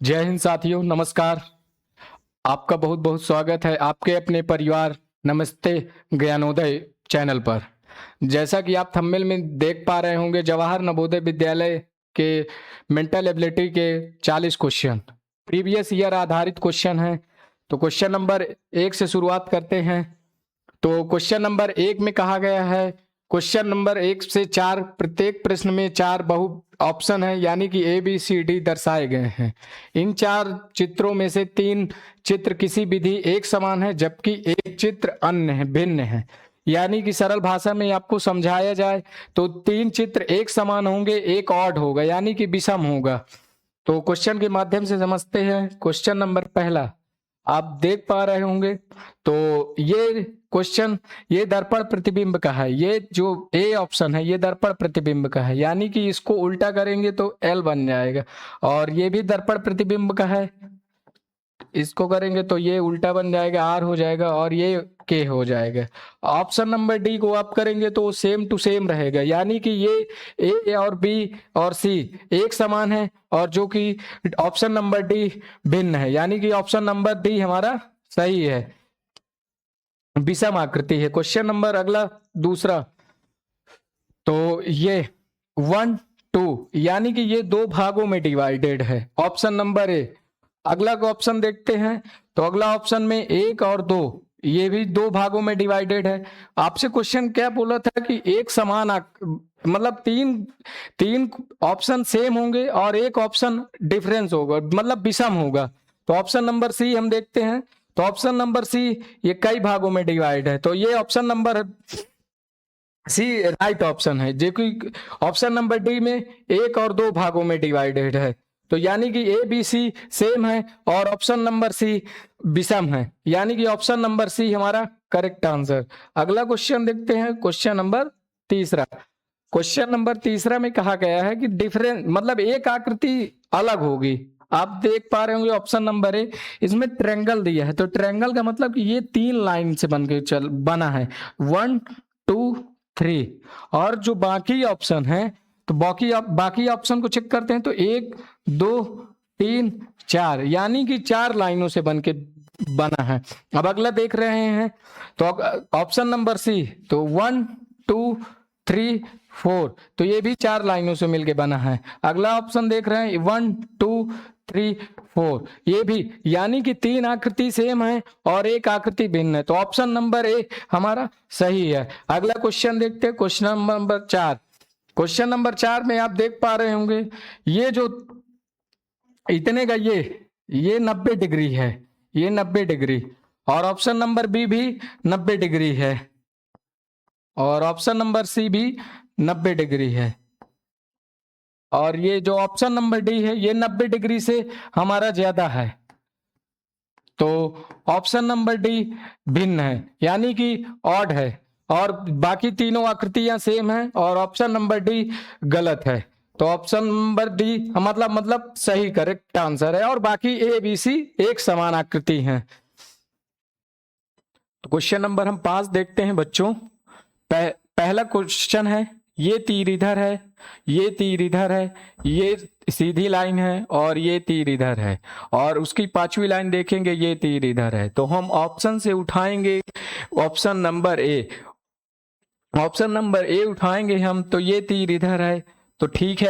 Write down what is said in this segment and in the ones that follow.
जय हिंद साथियों, नमस्कार। आपका बहुत बहुत स्वागत है आपके अपने परिवार नमस्ते ज्ञानोदय चैनल पर। जैसा कि आप थंबनेल में देख पा रहे होंगे, जवाहर नवोदय विद्यालय के मेंटल एबिलिटी के 40 क्वेश्चन प्रीवियस ईयर आधारित क्वेश्चन हैं। तो क्वेश्चन नंबर 1 से शुरुआत करते हैं। तो क्वेश्चन नंबर 1 में कहा गया है, क्वेश्चन नंबर 1 से 4 प्रत्येक प्रश्न में 4 बहु ऑप्शन है, यानी कि ए बी सी डी दर्शाए गए हैं। इन 4 चित्रों में से 3 चित्र किसी विधि एक समान है, जबकि एक चित्र अन्य है, भिन्न है। यानी कि सरल भाषा में आपको समझाया जाए तो 3 चित्र एक समान होंगे, एक ऑड होगा, यानी कि विषम होगा। तो क्वेश्चन के माध्यम से समझते हैं। क्वेश्चन नंबर पहला आप देख पा रहे होंगे। तो ये क्वेश्चन ये दर्पण प्रतिबिंब का है। ये जो ए ऑप्शन है ये दर्पण प्रतिबिंब का है, यानी कि इसको उल्टा करेंगे तो एल बन जाएगा। और ये भी दर्पण प्रतिबिंब का है, इसको करेंगे तो ये उल्टा बन जाएगा, आर हो जाएगा और ये के हो जाएगा। ऑप्शन नंबर डी को आप करेंगे तो सेम टू सेम रहेगा, यानी कि ये ए और बी और सी एक समान है, और जो कि ऑप्शन नंबर डी भिन्न है, यानी कि ऑप्शन नंबर डी हमारा सही है, विषम आकृति है। क्वेश्चन नंबर अगला दूसरा, तो ये 1 2 यानी कि ये 2 भागों में डिवाइडेड है, ऑप्शन नंबर ए। अगला ऑप्शन देखते हैं। तो अगला ऑप्शन में 1 और 2 ये भी 2 भागों में डिवाइडेड है। आपसे क्वेश्चन क्या बोला था कि एक समान मतलब तीन ऑप्शन सेम होंगे और एक ऑप्शन डिफरेंस होगा, मतलब विषम होगा। तो ऑप्शन नंबर सी हम देखते हैं। तो ऑप्शन नंबर सी ये कई भागों में डिवाइड है, तो ये option number C right option है, जो कि ऑप्शन नंबर डी में 1 और 2 भागों में डिवाइडेड है। तो यानी कि ए बी सी सेम है और ऑप्शन नंबर सी विषम है, यानी कि ऑप्शन नंबर सी हमारा करेक्ट आंसर। अगला क्वेश्चन देखते हैं। क्वेश्चन नंबर तीसरा। क्वेश्चन नंबर तीसरा में कहा गया है कि डिफरेंस मतलब एक आकृति अलग होगी। आप देख पा रहे होंगे ऑप्शन नंबर ए, इसमें ट्रायंगल दिया है। तो ट्रायंगल का मतलब कि ये 3 लाइन से बना है, 1 2 3। और जो बाकी ऑप्शन है, तो बाकी ऑप्शन को चेक करते हैं। तो 1 2 3 4 यानी कि 4 लाइनों से बना है। अब अगला देख रहे हैं। तो ऑप्शन नंबर सी, तो 1 2 3 4, तो ये भी 4 लाइनों से मिलके बना है। अगला ऑप्शन देख रहे हैं 1 2 3 4, ये भी, यानी कि 3 आकृति सेम है और एक आकृति भिन्न है। तो ऑप्शन नंबर ए हमारा सही है। अगला क्वेश्चन देखते हैं। Question number 4। क्वेश्चन नंबर 4 में आप देख पा रहे होंगे, ये जो इतने का ये 90 डिग्री है, ये 90 डिग्री, और ऑप्शन नंबर बी भी 90 डिग्री है, और ऑप्शन नंबर सी भी 90 डिग्री है, और ये जो ऑप्शन नंबर डी है ये 90 डिग्री से हमारा ज्यादा है। तो ऑप्शन नंबर डी भिन्न है, यानी कि ऑड है, और बाकी तीनों आकृतियां सेम है, और ऑप्शन नंबर डी गलत है। तो ऑप्शन नंबर डी मतलब सही करेक्ट आंसर है, और बाकी ए बी सी एक समान आकृति हैं। तो क्वेश्चन नंबर हम 5 देखते हैं बच्चों। पहला क्वेश्चन है, ये तीर इधर है, ये तीर इधर है, ये सीधी लाइन है, और ये तीर इधर है, और उसकी 5वीं लाइन देखेंगे, ये तीर इधर है। तो हम ऑप्शन से उठाएंगे option number A. Option number A उठाएंगे हम, तो ये तीर इधर है, तो ठीक है,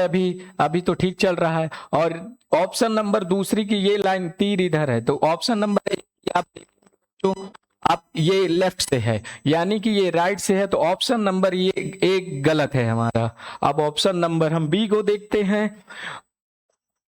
अभी तो ठीक चल रहा है। और ऑप्शन नंबर दूसरी की ये लाइन तीर इधर है, तो ऑप्शन नंबर ए आप ये लेफ्ट से है, यानी कि ये राइट से है। तो ऑप्शन नंबर ये एक गलत है हमारा। अब ऑप्शन नंबर हम बी को देखते हैं।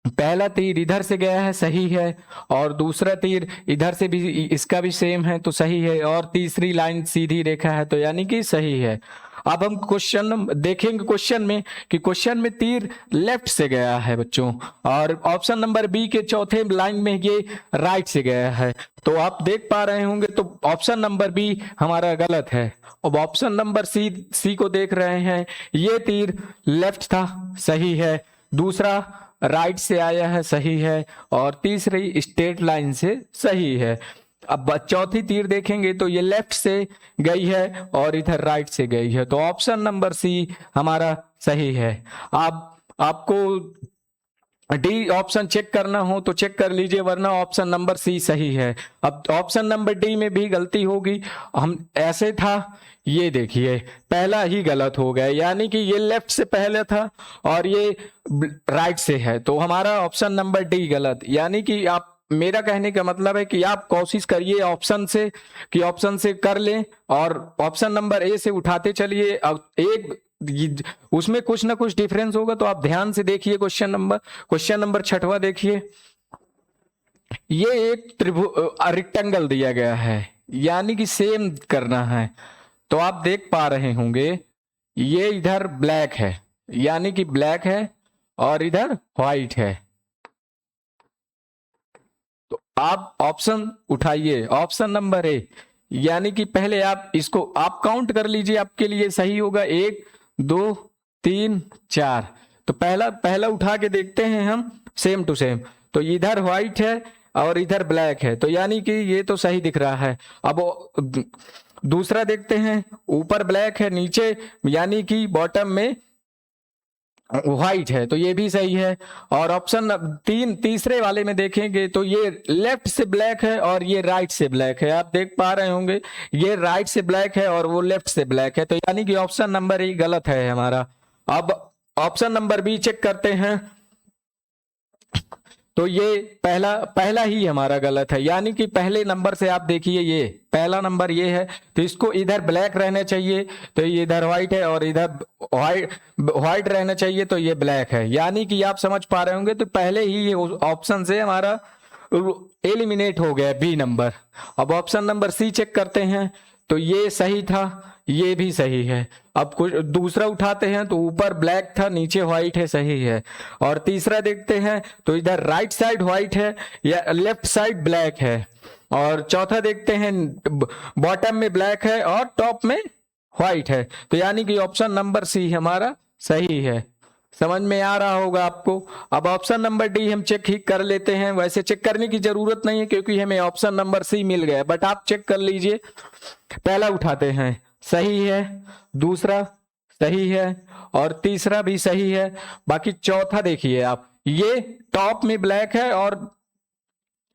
पहला तीर इधर से गया है, सही है, और दूसरा तीर इधर से भी, इसका भी सेम है, तो सही है, और तीसरी लाइन सीधी रेखा है, तो यानी कि सही है। अब हम क्वेश्चन देखेंगे क्वेश्चन में कि क्वेश्चन में तीर लेफ्ट से गया है बच्चों, और ऑप्शन नंबर बी के चौथे लाइन में ये राइट से गया है। तो आप देख पा रहे होंगे, तो ऑप्शन नंबर बी हमारा गलत है। अब ऑप्शन नंबर सी को देख रहे हैं, ये तीर लेफ्ट था, सही है, दूसरा राइट से आया है, सही है, और तीसरी स्ट्रेट लाइन से सही है। अब चौथी तीर देखेंगे तो ये लेफ्ट से गई है और इधर राइट से गई है, तो ऑप्शन नंबर सी हमारा सही है। आप आपको डी ऑप्शन चेक करना हो तो चेक कर लीजिए, वरना ऑप्शन नंबर सी सही है। अब ऑप्शन नंबर डी में भी गलती होगी, हम ऐसे था, ये देखिए पहला ही गलत हो गया, यानी कि ये लेफ्ट से पहले था और ये राइट से है, तो हमारा ऑप्शन नंबर डी गलत। यानी कि आप, मेरा कहने का मतलब है कि आप कोशिश करिए ऑप्शन से, कि ऑप्शन से कर लें और ऑप्शन नंबर ए से उठाते चलिए। अब एक उसमें कुछ ना कुछ डिफरेंस होगा, तो आप ध्यान से देखिए। क्वेश्चन नंबर 6वां देखिए, ये एक रेक्टेंगल दिया गया है, यानी कि सेम करना है। तो आप देख पा रहे होंगे ये इधर ब्लैक है, यानी कि ब्लैक है, और इधर व्हाइट है। तो आप ऑप्शन उठाइए, ऑप्शन नंबर ए, यानी कि पहले आप इसको आप काउंट कर लीजिए, आपके लिए सही होगा। 1 2 3 4, तो पहला उठा के देखते हैं हम, सेम टू सेम। तो इधर व्हाइट है और इधर ब्लैक है, तो यानी कि ये तो सही दिख रहा है। अब दूसरा देखते हैं, ऊपर ब्लैक है, नीचे यानी कि बॉटम में व्हाइट है, तो ये भी सही है। और ऑप्शन तीसरे वाले में देखेंगे तो ये लेफ्ट से ब्लैक है और ये राइट से ब्लैक है। आप देख पा रहे होंगे ये राइट से ब्लैक है और वो लेफ्ट से ब्लैक है, तो यानी कि ऑप्शन नंबर ए गलत है हमारा। अब ऑप्शन नंबर बी चेक करते हैं, तो ये पहला ही हमारा गलत है, यानी कि पहले नंबर से आप देखिए, ये पहला नंबर ये है, तो इसको इधर ब्लैक रहना चाहिए, तो ये इधर व्हाइट है, और इधर व्हाइट रहना चाहिए, तो ये ब्लैक है। यानी कि आप समझ पा रहे होंगे, तो पहले ही ये ऑप्शन से हमारा एलिमिनेट हो गया बी नंबर। अब ऑप्शन नंबर सी चेक करते हैं, तो ये सही था, ये भी सही है। अब कुछ दूसरा उठाते हैं, तो ऊपर ब्लैक था, नीचे व्हाइट है, सही है। और तीसरा देखते हैं, तो इधर राइट साइड व्हाइट है या लेफ्ट साइड ब्लैक है। और चौथा देखते हैं, बॉटम में ब्लैक है और टॉप में व्हाइट है, तो यानी कि ऑप्शन नंबर सी हमारा सही है। समझ में आ रहा होगा आपको। अब ऑप्शन नंबर डी हम चेक ही कर लेते हैं, वैसे चेक करने की जरूरत नहीं है क्योंकि हमें ऑप्शन नंबर सी मिल गया, बट आप चेक कर लीजिए। पहला उठाते हैं, सही है, दूसरा सही है, और तीसरा भी सही है। बाकी चौथा देखिए आप, ये टॉप में ब्लैक है और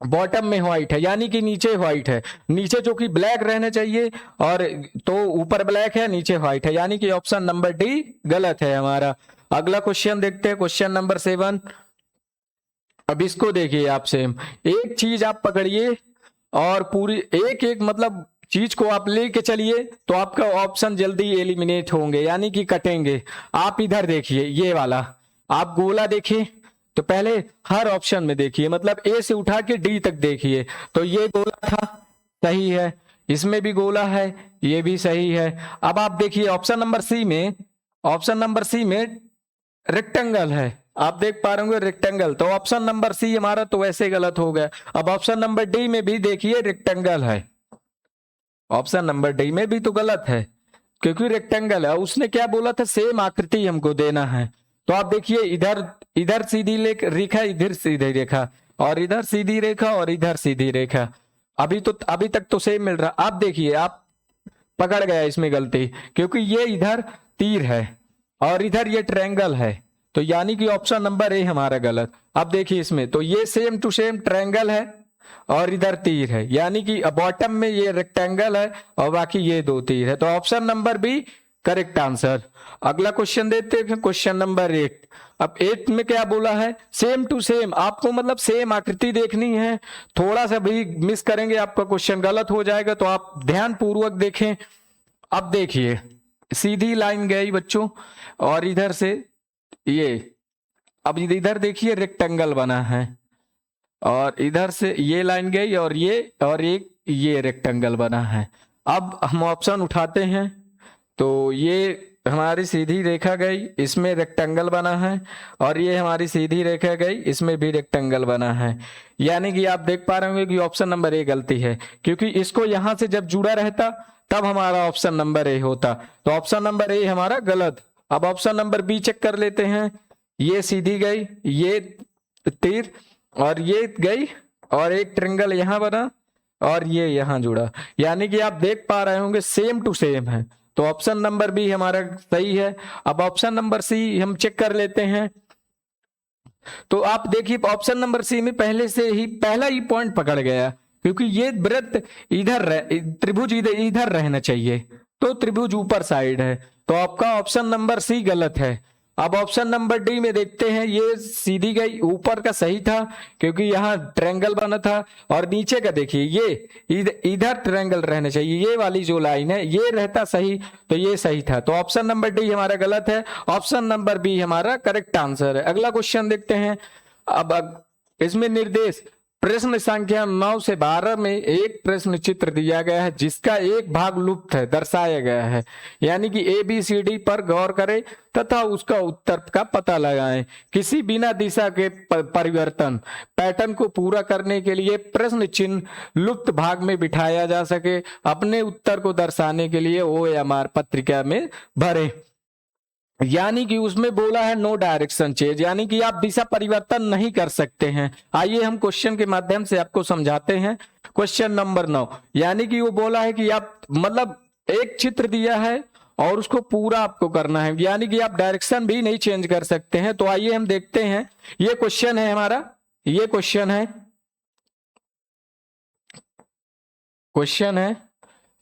बॉटम में व्हाइट है, यानी कि नीचे व्हाइट है, नीचे जो कि ब्लैक रहना चाहिए, और तो ऊपर ब्लैक है, नीचे व्हाइट है, यानी कि ऑप्शन नंबर डी गलत है हमारा। अगला क्वेश्चन देखते हैं, क्वेश्चन नंबर 7। अब इसको देखिए आप, सेम एक चीज आप पकड़िए और पूरी एक एक मतलब चीज को आप लेके चलिए, तो आपका ऑप्शन जल्दी एलिमिनेट होंगे, यानी कि कटेंगे। आप इधर देखिए, ये वाला आप गोला देखिए, तो पहले हर ऑप्शन में देखिए, मतलब ए से उठा के डी तक देखिए। तो ये गोला था, सही है, इसमें भी गोला है, ये भी सही है। अब आप देखिए ऑप्शन नंबर सी में, ऑप्शन नंबर सी में रेक्टेंगल है, आप देख पा रहे होंगे रेक्टेंगल, तो ऑप्शन नंबर सी हमारा तो वैसे गलत हो गया। अब ऑप्शन नंबर डी में भी देखिए रेक्टेंगल है, ऑप्शन नंबर डी में भी तो गलत है क्योंकि रेक्टेंगल है। उसने क्या बोला था, सेम आकृति हमको देना है, तो आप देखिए इधर इधर सीधी रेखा, इधर सीधी रेखा, और इधर सीधी रेखा, और इधर सीधी रेखा। अभी तक तो सेम मिल रहा। आप देखिए, आप पकड़ गया इसमें गलती, क्योंकि ये इधर तीर है और इधर ये ट्रायंगल है, तो यानी कि ऑप्शन नंबर ए हमारा गलत। अब देखिए इसमें, तो ये सेम टू सेम ट्रायंगल है और इधर तीर है, यानी कि बॉटम में ये रेक्टेंगल है और बाकी ये दो तीर है, तो option number B correct answer. अगला क्वेश्चन देते हैं, क्वेश्चन नंबर 8। अब 8 में क्या बोला है, सेम टू सेम, आपको मतलब सेम आकृति देखनी है, थोड़ा सा भी मिस करेंगे आपका क्वेश्चन गलत हो जाएगा, तो आप ध्यान पूर्वक देखें। अब देखिए सीधी लाइन गई बच्चों, और इधर से ये, अब इधर देखिए रेक्टेंगल बना है, और इधर से ये लाइन गई, और एक ये रेक्टेंगल बना है। अब हम ऑप्शन उठाते हैं, तो ये हमारी सीधी रेखा गई, इसमें रेक्टेंगल बना है, और ये हमारी सीधी रेखा गई, इसमें भी रेक्टेंगल बना है। यानी कि आप देख पा रहे होंगे कि ऑप्शन नंबर ए गलती है, क्योंकि इसको यहां से जब जुड़ा रहता तब हमारा ऑप्शन नंबर ए होता, तो ऑप्शन नंबर ए हमारा गलत। अब ऑप्शन नंबर बी चेक कर लेते हैं, ये सीधी गई, ये तीर, और ये गई, और एक ट्रायंगल यहां बना, और ये यहां जुड़ा, यानी कि आप देख पा रहे होंगे सेम टू सेम है, तो ऑप्शन नंबर बी हमारा सही है। अब ऑप्शन नंबर सी हम चेक कर लेते हैं, तो आप देखिए ऑप्शन नंबर सी में पहले से ही पहला ही पॉइंट पकड़ गया, क्योंकि ये वृत्त त्रिभुज इधर रहना चाहिए, तो त्रिभुज ऊपर साइड है, तो आपका ऑप्शन नंबर सी गलत है। अब ऑप्शन नंबर डी में देखते हैं, ये सीधी गई, ऊपर का सही था क्योंकि यहाँ ट्रायंगल बना था, और नीचे का देखिए ये इधर ट्रायंगल रहना चाहिए, ये वाली जो लाइन है ये रहता सही, तो ये सही था, तो ऑप्शन नंबर डी हमारा गलत है, ऑप्शन नंबर बी हमारा करेक्ट आंसर है। अगला क्वेश्चन देखते हैं। अब इसमें निर्देश प्रश्न संख्या 9 से 12 में एक प्रश्न चित्र दिया गया है जिसका एक भाग लुप्त है, दर्शाया गया है, यानी कि ABCD पर गौर करें तथा उसका उत्तर का पता लगाएं। किसी बिना दिशा के परिवर्तन पैटर्न को पूरा करने के लिए प्रश्न चिन्ह लुप्त भाग में बिठाया जा सके, अपने उत्तर को दर्शाने के लिए OMR पत्रिका में भरें। यानी कि उसमें बोला है नो डायरेक्शन चेंज, यानी कि आप दिशा परिवर्तन नहीं कर सकते हैं। आइए हम क्वेश्चन के माध्यम से आपको समझाते हैं। क्वेश्चन नंबर 9, यानी कि वो बोला है कि आप मतलब एक चित्र दिया है और उसको पूरा आपको करना है, यानी कि आप डायरेक्शन भी नहीं चेंज कर सकते हैं। तो आइए हम देखते हैं, ये क्वेश्चन है हमारा, ये क्वेश्चन है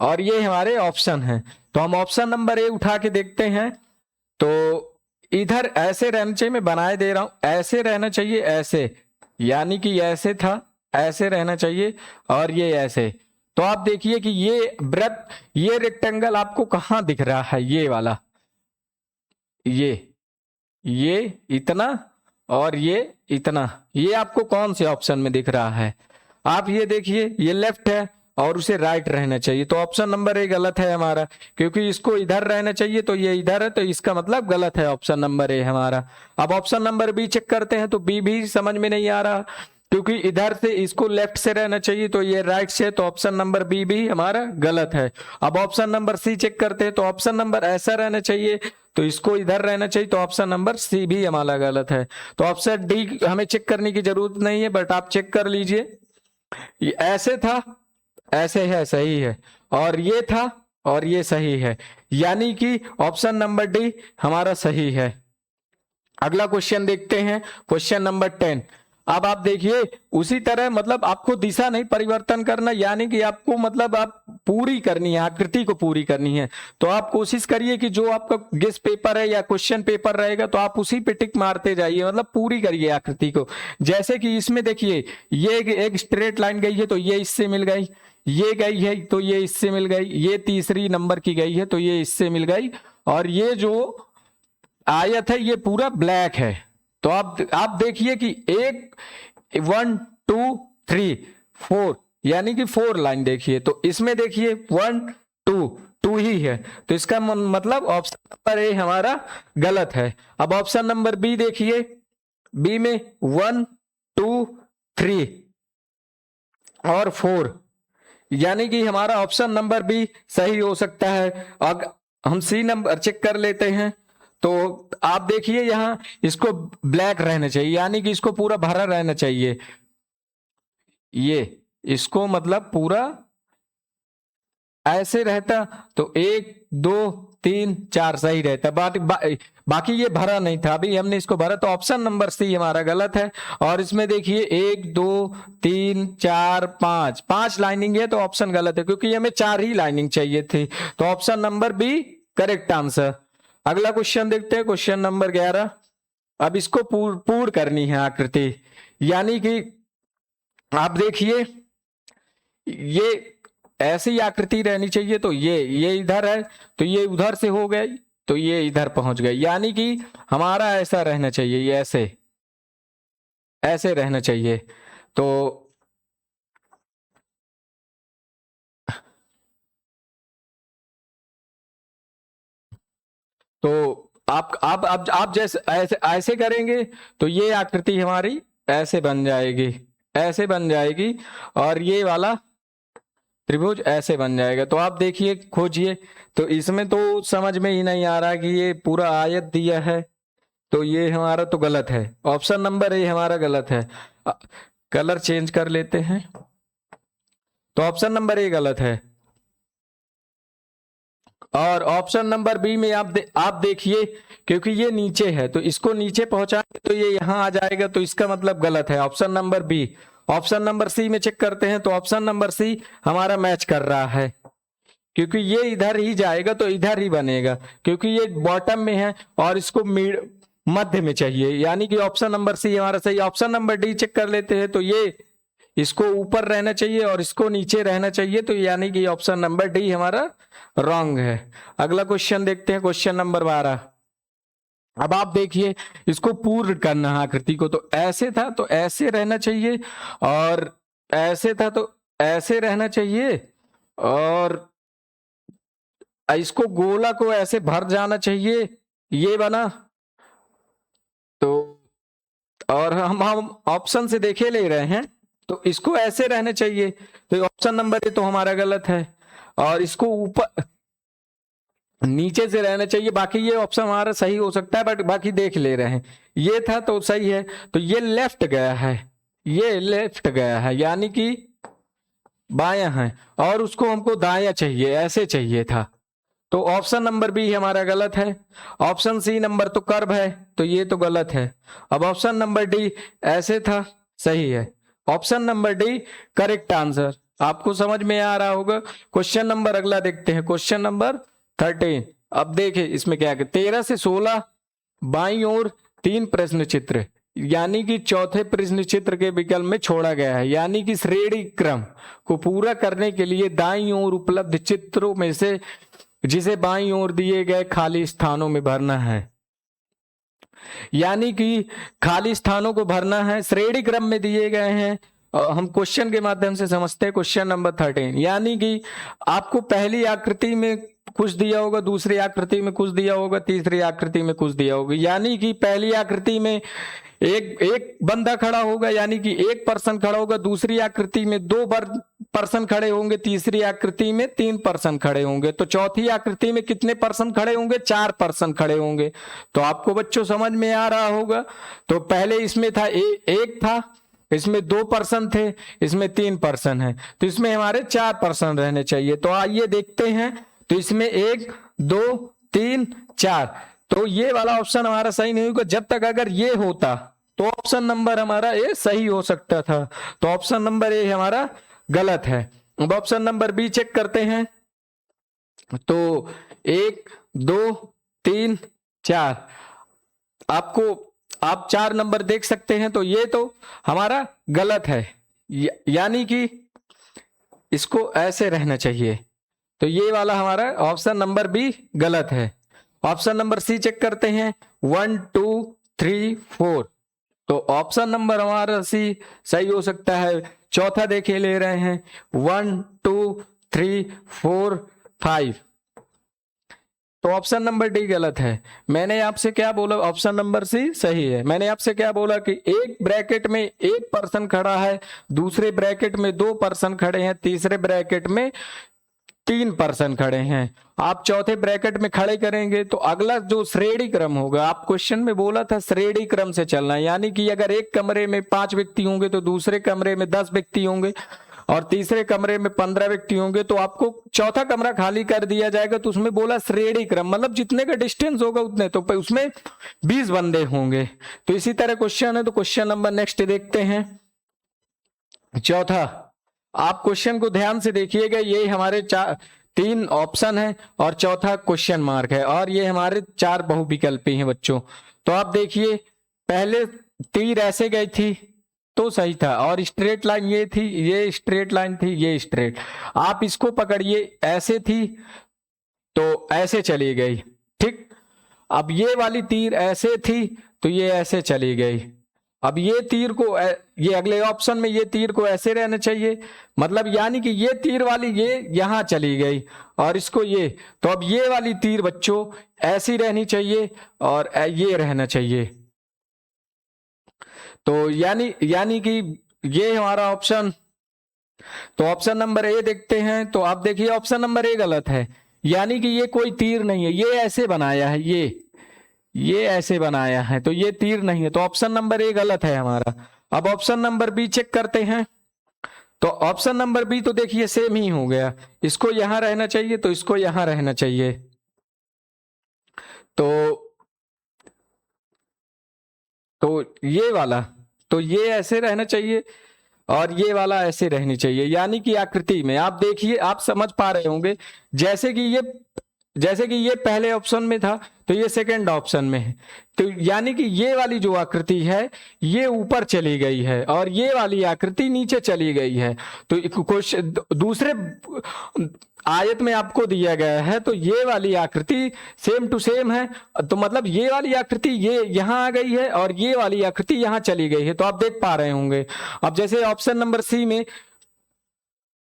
और ये हमारे ऑप्शन है। तो हम ऑप्शन नंबर ए उठा के देखते हैं, तो इधर ऐसे रहना चाहिए, मैं बनाए दे रहा हूं, ऐसे रहना चाहिए, ऐसे, यानी कि ऐसे था, ऐसे रहना चाहिए, और ये ऐसे। तो आप देखिए कि ये वृत्त, ये रेक्टेंगल आपको कहां दिख रहा है, ये वाला, ये इतना और ये इतना, ये आपको कौन से ऑप्शन में दिख रहा है? आप ये देखिए, ये लेफ्ट है और उसे राइट रहना चाहिए, तो ऑप्शन नंबर ए गलत है हमारा, क्योंकि इसको इधर रहना चाहिए तो ये इधर है, तो इसका मतलब गलत है ऑप्शन नंबर ए हमारा। अब ऑप्शन नंबर बी चेक करते हैं, तो बी भी समझ में नहीं आ रहा, क्योंकि इधर से इसको लेफ्ट से रहना चाहिए तो ये राइट से, तो ऑप्शन नंबर बी भी हमारा गलत है। अब ऑप्शन नंबर सी चेक करते हैं, तो ऑप्शन नंबर ऐसा रहना चाहिए तो इसको इधर रहना चाहिए, तो ऑप्शन नंबर सी भी हमारा गलत है। तो ऑप्शन डी हमें चेक करने की जरूरत नहीं है, बट आप चेक कर लीजिए, ये ऐसे था, ऐसे है, सही है, और ये था और ये सही है, यानी कि ऑप्शन नंबर डी हमारा सही है। अगला क्वेश्चन देखते हैं, क्वेश्चन नंबर 10। अब आप देखिए उसी तरह, मतलब आपको दिशा नहीं परिवर्तन करना, यानी कि आपको मतलब आप पूरी करनी है, आकृति को पूरी करनी है, तो आप कोशिश करिए कि जो आपका गेस पेपर है या क्वेश्चन पेपर रहेगा तो आप उसी पे टिक मारते जाइए, मतलब पूरी करिए आकृति को। जैसे कि इसमें देखिए, ये एक स्ट्रेट लाइन गई है तो ये इससे मिल गई, ये गई है तो ये इससे मिल गई, ये तीसरी नंबर की गई है तो ये इससे मिल गई, और ये जो आयत है ये पूरा ब्लैक है। तो आप देखिए कि 1 2 3 4, यानी कि 4 लाइन देखिए, तो इसमें देखिए 1 2 ही है, तो इसका मतलब ऑप्शन नंबर ए हमारा गलत है। अब ऑप्शन नंबर बी देखिए, बी में 1 2 3 और 4, यानी कि हमारा ऑप्शन नंबर बी सही हो सकता है। अब हम सी नंबर चेक कर लेते हैं, तो आप देखिए यहां इसको ब्लैक रहना चाहिए, यानी कि इसको पूरा भरा रहना चाहिए, ये इसको मतलब पूरा ऐसे रहता तो 1 2 3 4 सही रहता, बाकी ये भरा नहीं था, अभी हमने इसको भरा, तो ऑप्शन नंबर सी हमारा गलत है। और इसमें देखिए 1 2 3 4 5 लाइनिंग है, तो ऑप्शन गलत है, क्योंकि हमें 4 ही लाइनिंग चाहिए थी, तो option number B correct answer. अगला क्वेश्चन देखते हैं, क्वेश्चन नंबर 11। अब इसको पूर्ण करनी है आकृति, यानी कि आप देखिए ये ऐसी आकृति रहनी चाहिए, तो ये इधर है तो ये उधर से हो गई तो ये इधर पहुंच गई, यानी कि हमारा ऐसा रहना चाहिए, ये ऐसे रहना चाहिए। तो आप जैसे ऐसे करेंगे तो ये आकृति हमारी ऐसे बन जाएगी, ऐसे बन जाएगी, और ये वाला त्रिभुज ऐसे बन जाएगा। तो आप देखिए, खोजिए, तो इसमें तो समझ में ही नहीं आ रहा कि ये पूरा आयत दिया है, तो ये हमारा तो गलत है, ऑप्शन नंबर ए हमारा गलत है। कलर चेंज कर लेते हैं, तो ऑप्शन नंबर ए गलत है। और ऑप्शन नंबर बी में आप देखिए, क्योंकि ये नीचे है तो इसको नीचे पहुंचाएंगे तो ये यहां आ जाएगा, तो इसका मतलब गलत है option number B. Option number C में चेक करते हैं तो ऑप्शन नंबर सी हमारा मैच कर रहा है, क्योंकि ये इधर ही जाएगा तो इधर ही बनेगा, क्योंकि ये बॉटम में है और इसको मध्य में चाहिए, यानी कि ऑप्शन नंबर सी हमारा सही। ऑप्शन नंबर डी चेक कर लेते हैं तो ये इसको ऊपर रहना चाहिए और इसको नीचे रहना चाहिए, तो यानी कि ऑप्शन नंबर डी हमारा रॉन्ग है। अगला क्वेश्चन देखते हैं, क्वेश्चन नंबर 12। अब आप देखिए, इसको पूर्ण करना है आकृति को, तो ऐसे था तो ऐसे रहना चाहिए, और ऐसे था तो ऐसे रहना चाहिए, और इसको गोला को ऐसे भर जाना चाहिए, ये बना। तो और हम ऑप्शन से देखे ले रहे हैं तो इसको ऐसे रहने चाहिए, तो ऑप्शन नंबर ए तो हमारा गलत है, और इसको ऊपर नीचे से रहना चाहिए। बाकी ये ऑप्शन हमारा सही हो सकता है, बट बाकी देख ले रहे हैं, ये था तो सही है, तो ये लेफ्ट गया है, ये लेफ्ट गया है, यानी कि बायां है, और उसको हमको दायां चाहिए, ऐसे चाहिए था, तो ऑप्शन नंबर बी हमारा गलत है। ऑप्शन सी नंबर तो कर्व है, तो ये तो गलत है। अब ऑप्शन नंबर डी ऐसे था, सही है। Option number D correct answer. आपको समझ में आ रहा होगा। क्वेश्चन नंबर अगला देखते हैं, क्वेश्चन नंबर 13। अब देखिए इसमें क्या है, 13 से 16 बाईं ओर 3 प्रश्न चित्र, यानी कि चौथे प्रश्न चित्र के विकल्प में छोड़ा गया है, यानी कि श्रेणी क्रम को पूरा करने के लिए दाईं ओर उपलब्ध चित्रों में से जिसे बाईं ओर दिए गए खाली स्थानों में भरना है, यानी कि खाली स्थानों को भरना है, श्रेणी क्रम में दिए गए हैं। हम क्वेश्चन के माध्यम से समझते हैं। क्वेश्चन नंबर 13, यानी कि आपको पहली आकृति में कुछ दिया होगा, दूसरी आकृति में कुछ दिया होगा, तीसरी आकृति में कुछ दिया होगा, यानी कि पहली आकृति में एक बंदा खड़ा होगा, यानी कि 1 पर्सन खड़ा होगा, दूसरी आकृति में 2 पर्सन खड़े होंगे, तीसरी आकृति में 3 पर्सन खड़े होंगे, तो चौथी आकृति में कितने पर्सन खड़े होंगे, 4 पर्सन खड़े होंगे। तो आपको बच्चों समझ में आ रहा होगा। तो पहले इसमें था एक था, इसमें 2 पर्सन थे, इसमें 3 पर्सन है, तो इसमें हमारे 4 पर्सन रहने चाहिए। तो आइए देखते हैं, तो इसमें 1 2 3 4, तो ये वाला ऑप्शन हमारा सही नहीं होगा। जब तक अगर ये होता तो ऑप्शन नंबर हमारा ए सही हो सकता था, तो ऑप्शन नंबर ए हमारा गलत है। अब ऑप्शन नंबर बी चेक करते हैं, तो 1 2 3 4, आप 4 नंबर देख सकते हैं, तो ये तो हमारा गलत है, यानी कि इसको ऐसे रहना चाहिए, तो ये वाला हमारा ऑप्शन नंबर बी गलत है। ऑप्शन नंबर सी चेक करते हैं, 1 2 3 4, तो ऑप्शन नंबर हमारा सी सही हो सकता है। चौथा देखे ले रहे हैं, 1 2 3 4 5, तो ऑप्शन नंबर डी गलत है। मैंने आपसे क्या बोला, ऑप्शन नंबर सी सही है। मैंने आपसे क्या बोला कि एक ब्रैकेट में 1 पर्सन खड़ा है, दूसरे ब्रैकेट में 2 पर्सन खड़े हैं, तीसरे ब्रैकेट में 3 पर्सन खड़े हैं। आप चौथे ब्रैकेट में खड़े करेंगे तो अगला जो श्रेणी क्रम होगा, आप क्वेश्चन में बोला था श्रेणी क्रम से चलना, यानी कि अगर एक कमरे में 5 व्यक्ति होंगे तो दूसरे कमरे में 10 व्यक्ति होंगे, और तीसरे कमरे में 15 व्यक्ति होंगे, तो आपको चौथा कमरा खाली कर दिया जाएगा, तो उसमें बोला श्रेणी क्रम, मतलब जितने का डिस्टेंस होगा उतने, तो उसमें 20 बंदे होंगे। तो इसी तरह क्वेश्चन है, तो क्वेश्चन नंबर नेक्स्ट देखते हैं, चौथा। आप क्वेश्चन को ध्यान से देखिएगा, ये हमारे 3 ऑप्शन है और चौथा क्वेश्चन मार्क है, और ये हमारे 4 बहुविकल्पी हैं बच्चों। तो आप देखिए, पहले तीर ऐसे गई थी तो सही था, और स्ट्रेट लाइन ये थी, ये स्ट्रेट लाइन थी, ये स्ट्रेट। आप इसको पकड़िए, ऐसे थी तो ऐसे चली गई, ठीक। अब ये वाली तीर ऐसे थी तो ये ऐसे चली गई। अब ये तीर को, ये अगले ऑप्शन में ये तीर को ऐसे रहना चाहिए, मतलब यानी कि ये तीर वाली ये यहां चली गई, और इसको ये, तो अब ये वाली तीर बच्चों ऐसी रहनी चाहिए और ये रहना चाहिए। तो यानी कि ये हमारा ऑप्शन, तो ऑप्शन नंबर ए देखते हैं, तो आप देखिए ऑप्शन नंबर ए गलत है, यानी कि ये कोई तीर नहीं है, ये ऐसे बनाया है, ये ऐसे बनाया है, तो ये तीर नहीं है, तो ऑप्शन नंबर ए गलत है हमारा। अब ऑप्शन नंबर बी चेक करते हैं, तो ऑप्शन नंबर बी तो देखिए सेम ही हो गया, इसको यहां रहना चाहिए तो इसको यहां रहना चाहिए, तो ये वाला, तो ये ऐसे रहना चाहिए और ये वाला ऐसे रहनी चाहिए। यानी कि आकृति में आप देखिए, आप समझ पा रहे होंगे, जैसे कि ये पहले ऑप्शन में था तो ये सेकंड ऑप्शन में है, तो यानी कि ये वाली जो आकृति है ये ऊपर चली गई है और ये वाली आकृति नीचे चली गई है। तो क्वेश्चन दूसरे आयत में आपको दिया गया है तो ये वाली आकृति सेम टू सेम है, तो मतलब ये वाली आकृति ये यहां आ गई है और ये वाली आकृति यहां चली गई है, तो आप देख पा रहे होंगे। अब जैसे ऑप्शन नंबर सी में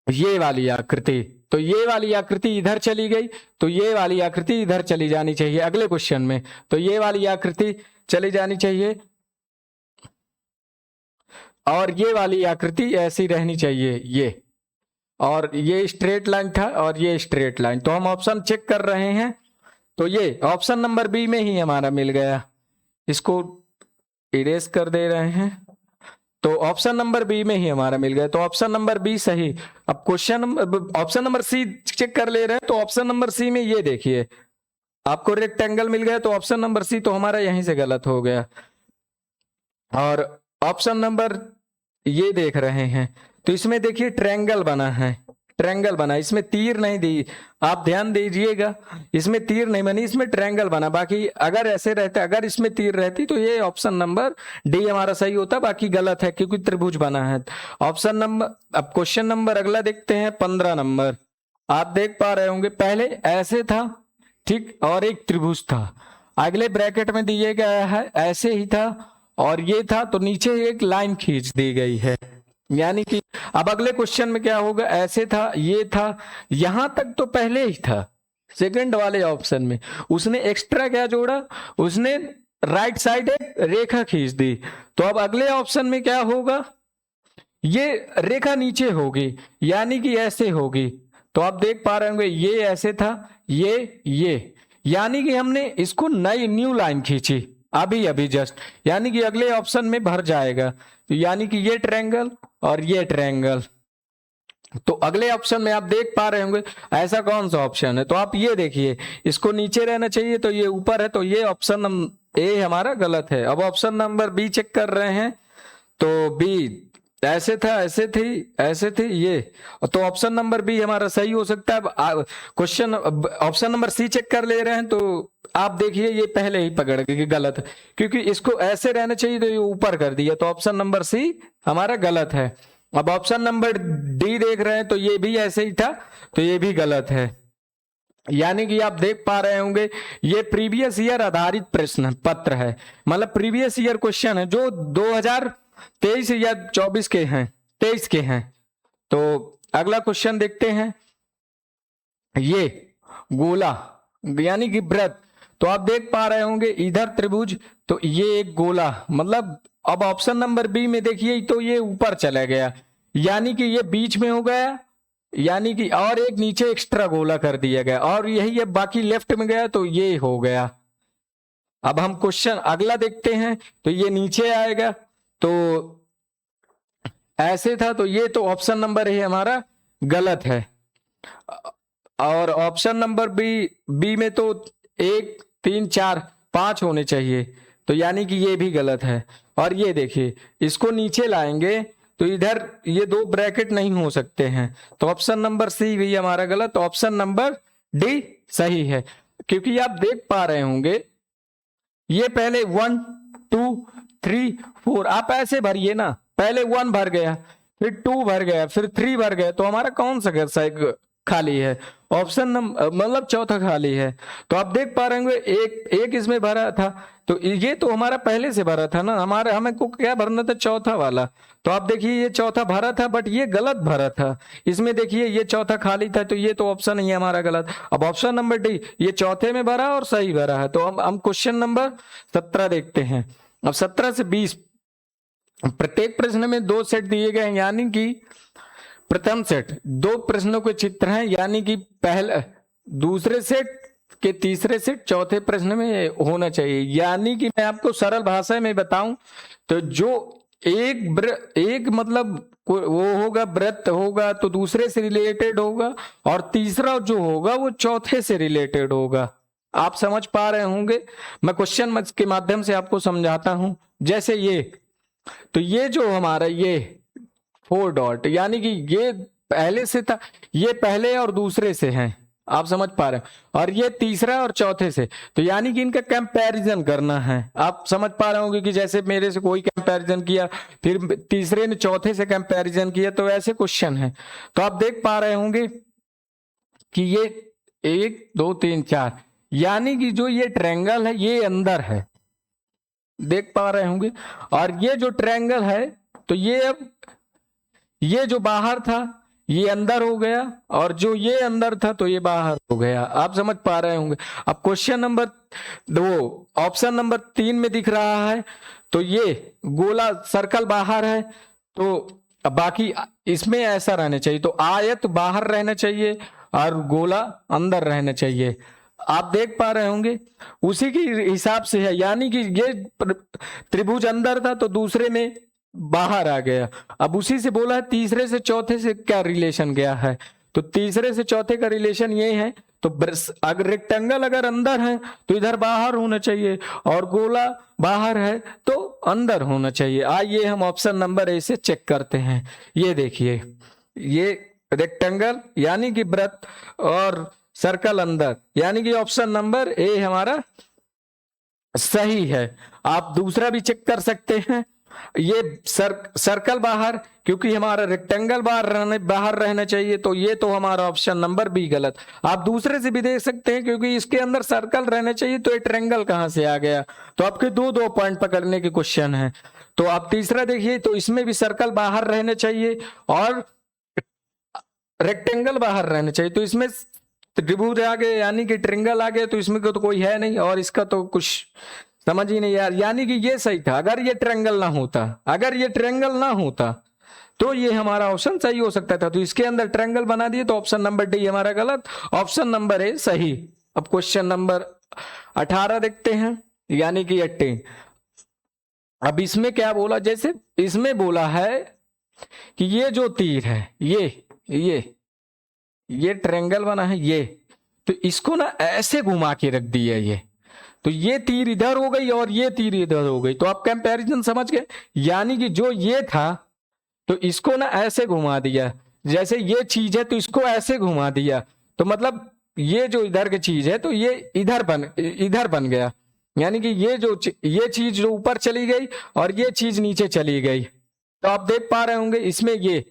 ये वाली आकृति, तो ये वाली आकृति इधर चली गई, तो ये वाली आकृति इधर चली जानी चाहिए अगले क्वेश्चन में, तो ये वाली आकृति चली जानी चाहिए और ये वाली आकृति ऐसी रहनी चाहिए ये, और ये स्ट्रेट लाइन था और ये स्ट्रेट लाइन। तो हम ऑप्शन चेक कर रहे हैं, तो ये ऑप्शन नंबर बी में ही हमारा मिल गया, इसको इरेज कर दे रहे हैं, तो ऑप्शन नंबर बी में ही हमारा मिल गया, तो ऑप्शन नंबर बी सही। अब question option number C check कर ले रहे हैं, तो ऑप्शन नंबर सी में ये देखिए आपको रेक्टेंगल मिल गया, तो ऑप्शन नंबर सी तो हमारा यहीं से गलत हो गया। और ऑप्शन नंबर ये देख रहे हैं तो इसमें देखिए ट्रायंगल बना है, ट्रायंगल बना, इसमें तीर नहीं दी, आप ध्यान दीजिएगा, इसमें तीर नहीं बनी, इसमें ट्रायंगल बना। बाकी अगर ऐसे रहता, अगर इसमें तीर रहती तो ये ऑप्शन नंबर डी हमारा सही होता, बाकी गलत है क्योंकि त्रिभुज बना है। ऑप्शन नंबर, अब क्वेश्चन नंबर अगला देखते हैं 15 नंबर। आप देख पा रहे होंगे पहले ऐसे था, ठीक, और एक त्रिभुज था, अगले ब्रैकेट में दिए गया है ऐसे ही था और ये था, तो नीचे एक लाइन खींच दी गई है। यानी कि अब अगले क्वेश्चन में क्या होगा, ऐसे था, ये था, यहां तक तो पहले ही था सेकंड वाले ऑप्शन में, उसने एक्स्ट्रा क्या जोड़ा, उसने राइट साइड एक रेखा खींच दी। तो अब अगले ऑप्शन में क्या होगा, ये रेखा नीचे होगी, यानी कि ऐसे होगी। तो आप देख पा रहे होंगे ये ऐसे था, ये यानी कि हमने इसको नई न्यू लाइन खींची अभी अभी जस्ट, यानी कि अगले ऑप्शन में भर जाएगा। तो यानी कि ये ट्रायंगल और ये ट्रायंगल, तो अगले ऑप्शन में आप देख पा रहे होंगे ऐसा कौन सा ऑप्शन है, तो आप ये देखिए, इसको नीचे रहना चाहिए तो ये ऊपर है, तो ये ऑप्शन ए हमारा गलत है। अब ऑप्शन नंबर बी चेक कर रहे हैं, तो बी ऐसे था, ऐसे थी ये, तो ऑप्शन नंबर बी हमारा सही हो सकता है। Question option number C check कर ले रहे हैं, तो आप देखिए ये पहले ही पकड़ गए गलत, क्योंकि इसको ऐसे रहना चाहिए तो ये ऊपर कर दिया, तो ऑप्शन नंबर सी हमारा गलत है। अब ऑप्शन नंबर डी देख रहे हैं, तो ये भी ऐसे ही था, तो ये भी गलत है। यानी कि आप देख पा रहे होंगे ये प्रीवियस ईयर आधारित प्रश्न पत्र है, मतलब प्रीवियस ईयर क्वेश्चन है जो 2023 या 24 के हैं, 23 के हैं। तो अगला क्वेश्चन देखते हैं, ये गोला यानी कि वृत्त, तो आप देख पा रहे होंगे इधर त्रिभुज, तो ये एक गोला, मतलब अब ऑप्शन नंबर बी में देखिए तो ये ऊपर चला गया, यानी कि ये बीच में हो गया, यानी कि और एक नीचे एक्स्ट्रा गोला कर दिया गया, और यही अब बाकी लेफ्ट में गया तो ये हो गया। अब हम क्वेश्चन अगला देखते हैं, तो ये नीचे आएगा, तो ऐसे था, तो ये तो ऑप्शन नंबर है हमारा गलत है। और ऑप्शन नंबर बी में तो 1 3 4 5 होने चाहिए, तो यानी कि ये भी गलत है। और ये देखिए इसको नीचे लाएंगे तो इधर ये 2 ब्रैकेट नहीं हो सकते हैं, तो ऑप्शन नंबर सी भी हमारा गलत, ऑप्शन नंबर डी सही है। क्योंकि आप देख पा रहे होंगे ये पहले 1 2 3 4 आप ऐसे भरिए ना, पहले 1 भर गया, फिर 2 भर गया, फिर 3 भर गया, तो हमारा कौन सा खाली है, ऑप्शन नंबर मतलब चौथा खाली है। तो आप देख पा रहे होंगे एक इसमें भरा था, तो ये तो हमारा पहले से भरा था ना, हमें को क्या भरना था, चौथा वाला। तो आप देखिए ये चौथा भरा था, बट ये गलत भरा था, इसमें देखिए ये चौथा खाली था, तो ये तो ऑप्शन ही है हमारा गलत। अब ऑप्शन नंबर डी ये चौथे में भरा और सही भरा है। तो हम क्वेश्चन नंबर 17 देखते हैं। अब 17 से 20 प्रत्येक प्रश्न में 2 सेट दिए गए हैं, यानी कि प्रथम सेट 2 प्रश्नों के चित्र हैं, यानी कि पहले दूसरे सेट के तीसरे सेट चौथे प्रश्न में होना चाहिए। यानी कि मैं आपको सरल भाषा में बताऊं तो जो एक मतलब वो होगा, ब्रेथ होगा तो दूसरे से रिलेटेड होगा, और तीसरा जो होगा वो चौथे से रिलेटेड होगा। आप समझ पा रहे होंगे। मैं क्वेश्चन के माध्यम से आपको समझाता हूं। जैसे ये, तो ये जो हमारा ये 4 डॉट, यानी कि ये पहले से था, ये पहले और दूसरे से हैं, आप समझ पा रहे हैं, और ये तीसरा और चौथे से, तो यानी कि इनका कंपैरिजन करना है। आप समझ पा रहे होंगे कि जैसे मेरे से कोई कंपैरिजन किया, फिर तीसरे ने चौथे से कंपैरिजन किया, तो ऐसे क्वेश्चन है। तो आप देख पा रहे होंगे कि ये 1 2 3 4, यानी कि जो ये ट्रायंगल है ये अंदर है, देख पा रहे होंगे। और ये जो ट्रायंगल है, तो ये अब ये जो बाहर था ये अंदर हो गया, और जो ये अंदर था तो ये बाहर हो गया। आप समझ पा रहे होंगे। अब क्वेश्चन नंबर वो ऑप्शन नंबर 3 में दिख रहा है, तो ये गोला सर्कल बाहर है, तो बाकी इसमें ऐसा रहना चाहिए, तो आयत बाहर रहना चाहिए और गोला अंदर रहना चाहिए। आप देख पा रहे होंगे उसी के हिसाब से है, यानी कि ये त्रिभुज अंदर था तो दूसरे में बाहर आ गया। अब उसी से बोला है तीसरे से चौथे से क्या रिलेशन गया है, तो तीसरे से चौथे का रिलेशन ये है, तो अगर रेक्टेंगल अगर अंदर है तो इधर बाहर होना चाहिए, और गोला बाहर है तो अंदर होना चाहिए। आइए हम ऑप्शन नंबर ए से चेक करते हैं। ये देखिए, ये रेक्टेंगल यानी कि वृत्त और सर्कल अंदर, यानी कि ऑप्शन नंबर ए हमारा सही है। आप दूसरा भी चेक कर सकते हैं। ये सर्कल बाहर, क्योंकि हमारा रेक्टेंगल बाहर रहना चाहिए, तो ये तो हमारा ऑप्शन नंबर बी गलत। आप दूसरे से भी देख सकते हैं, क्योंकि इसके अंदर सर्कल रहना चाहिए, तो ये ट्रायंगल कहां से आ गया। तो आपके दो पॉइंट पकड़ने के क्वेश्चन है। तो आप तीसरा देखिए, तो इसमें भी सर्कल बाहर रहना चाहिए और रेक्टेंगल बाहर रहना चाहिए, तो इसमें त्रिभुज आ गए यानी कि ट्रायंगल आ गए, तो इसमें तो कोई है नहीं, और इसका तो कुछ समझ ही नहीं यार। यानी कि ये सही था। अगर ये ट्रायंगल ना होता, अगर ये ट्रायंगल ना होता तो ये हमारा ऑप्शन सही हो सकता था। तो इसके अंदर ट्रायंगल बना दिए, तो ऑप्शन नंबर डी हमारा गलत, ऑप्शन नंबर ए सही। अब क्वेश्चन नंबर 18 देखते हैं, यानी कि 18। अब इसमें क्या बोला, जैसे इसमें बोला है कि ये जो तीर है ये ट्रायंगल बना है, ये तो इसको ना ऐसे घुमा के रख दिया ये, तो ये तीर इधर हो गई और ये तीर इधर हो गई। तो आप कंपैरिजन समझ गए, यानी कि जो ये था तो इसको ना ऐसे घुमा दिया, जैसे ये चीज है तो इसको ऐसे घुमा दिया, तो मतलब ये जो इधर की चीज है तो ये इधर बन गया, यानी कि ये चीज जो ऊपर चली गई और ये चीज नीचे चली गई। तो आप देख पा रहे होंगे इसमें ये।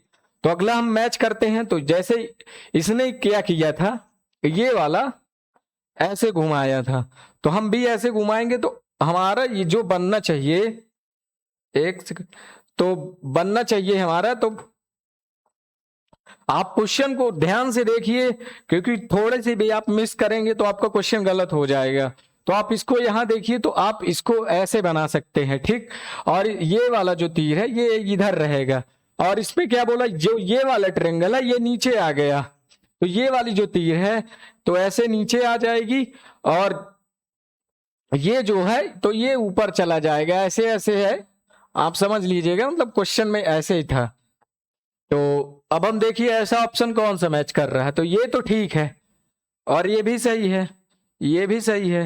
तो अगला हम मैच करते हैं, तो जैसे इसने क्या किया था, ये वाला ऐसे घुमाया था, तो हम भी ऐसे घुमाएंगे, तो हमारा ये जो बनना चाहिए, एक सेकंड, तो बनना चाहिए हमारा, तो आप क्वेश्चन को ध्यान से देखिए, क्योंकि थोड़े से भी आप मिस करेंगे तो आपका क्वेश्चन गलत हो जाएगा। तो आप इसको यहां देखिए, तो आप इसको ऐसे बना सकते हैं, ठीक। और ये वाला जो तीर है ये इधर रहेगा, और इसमें क्या बोला, जो ये वाला ट्रायंगल है ये नीचे आ गया, तो ये वाली जो तीर है तो ऐसे नीचे आ जाएगी, और ये जो है तो ये ऊपर चला जाएगा, ऐसे ऐसे है, आप समझ लीजिएगा, मतलब क्वेश्चन में ऐसे ही था। तो अब हम देखिए ऐसा ऑप्शन कौन सा मैच कर रहा है, तो ये तो ठीक है, और ये भी सही है, ये भी सही है,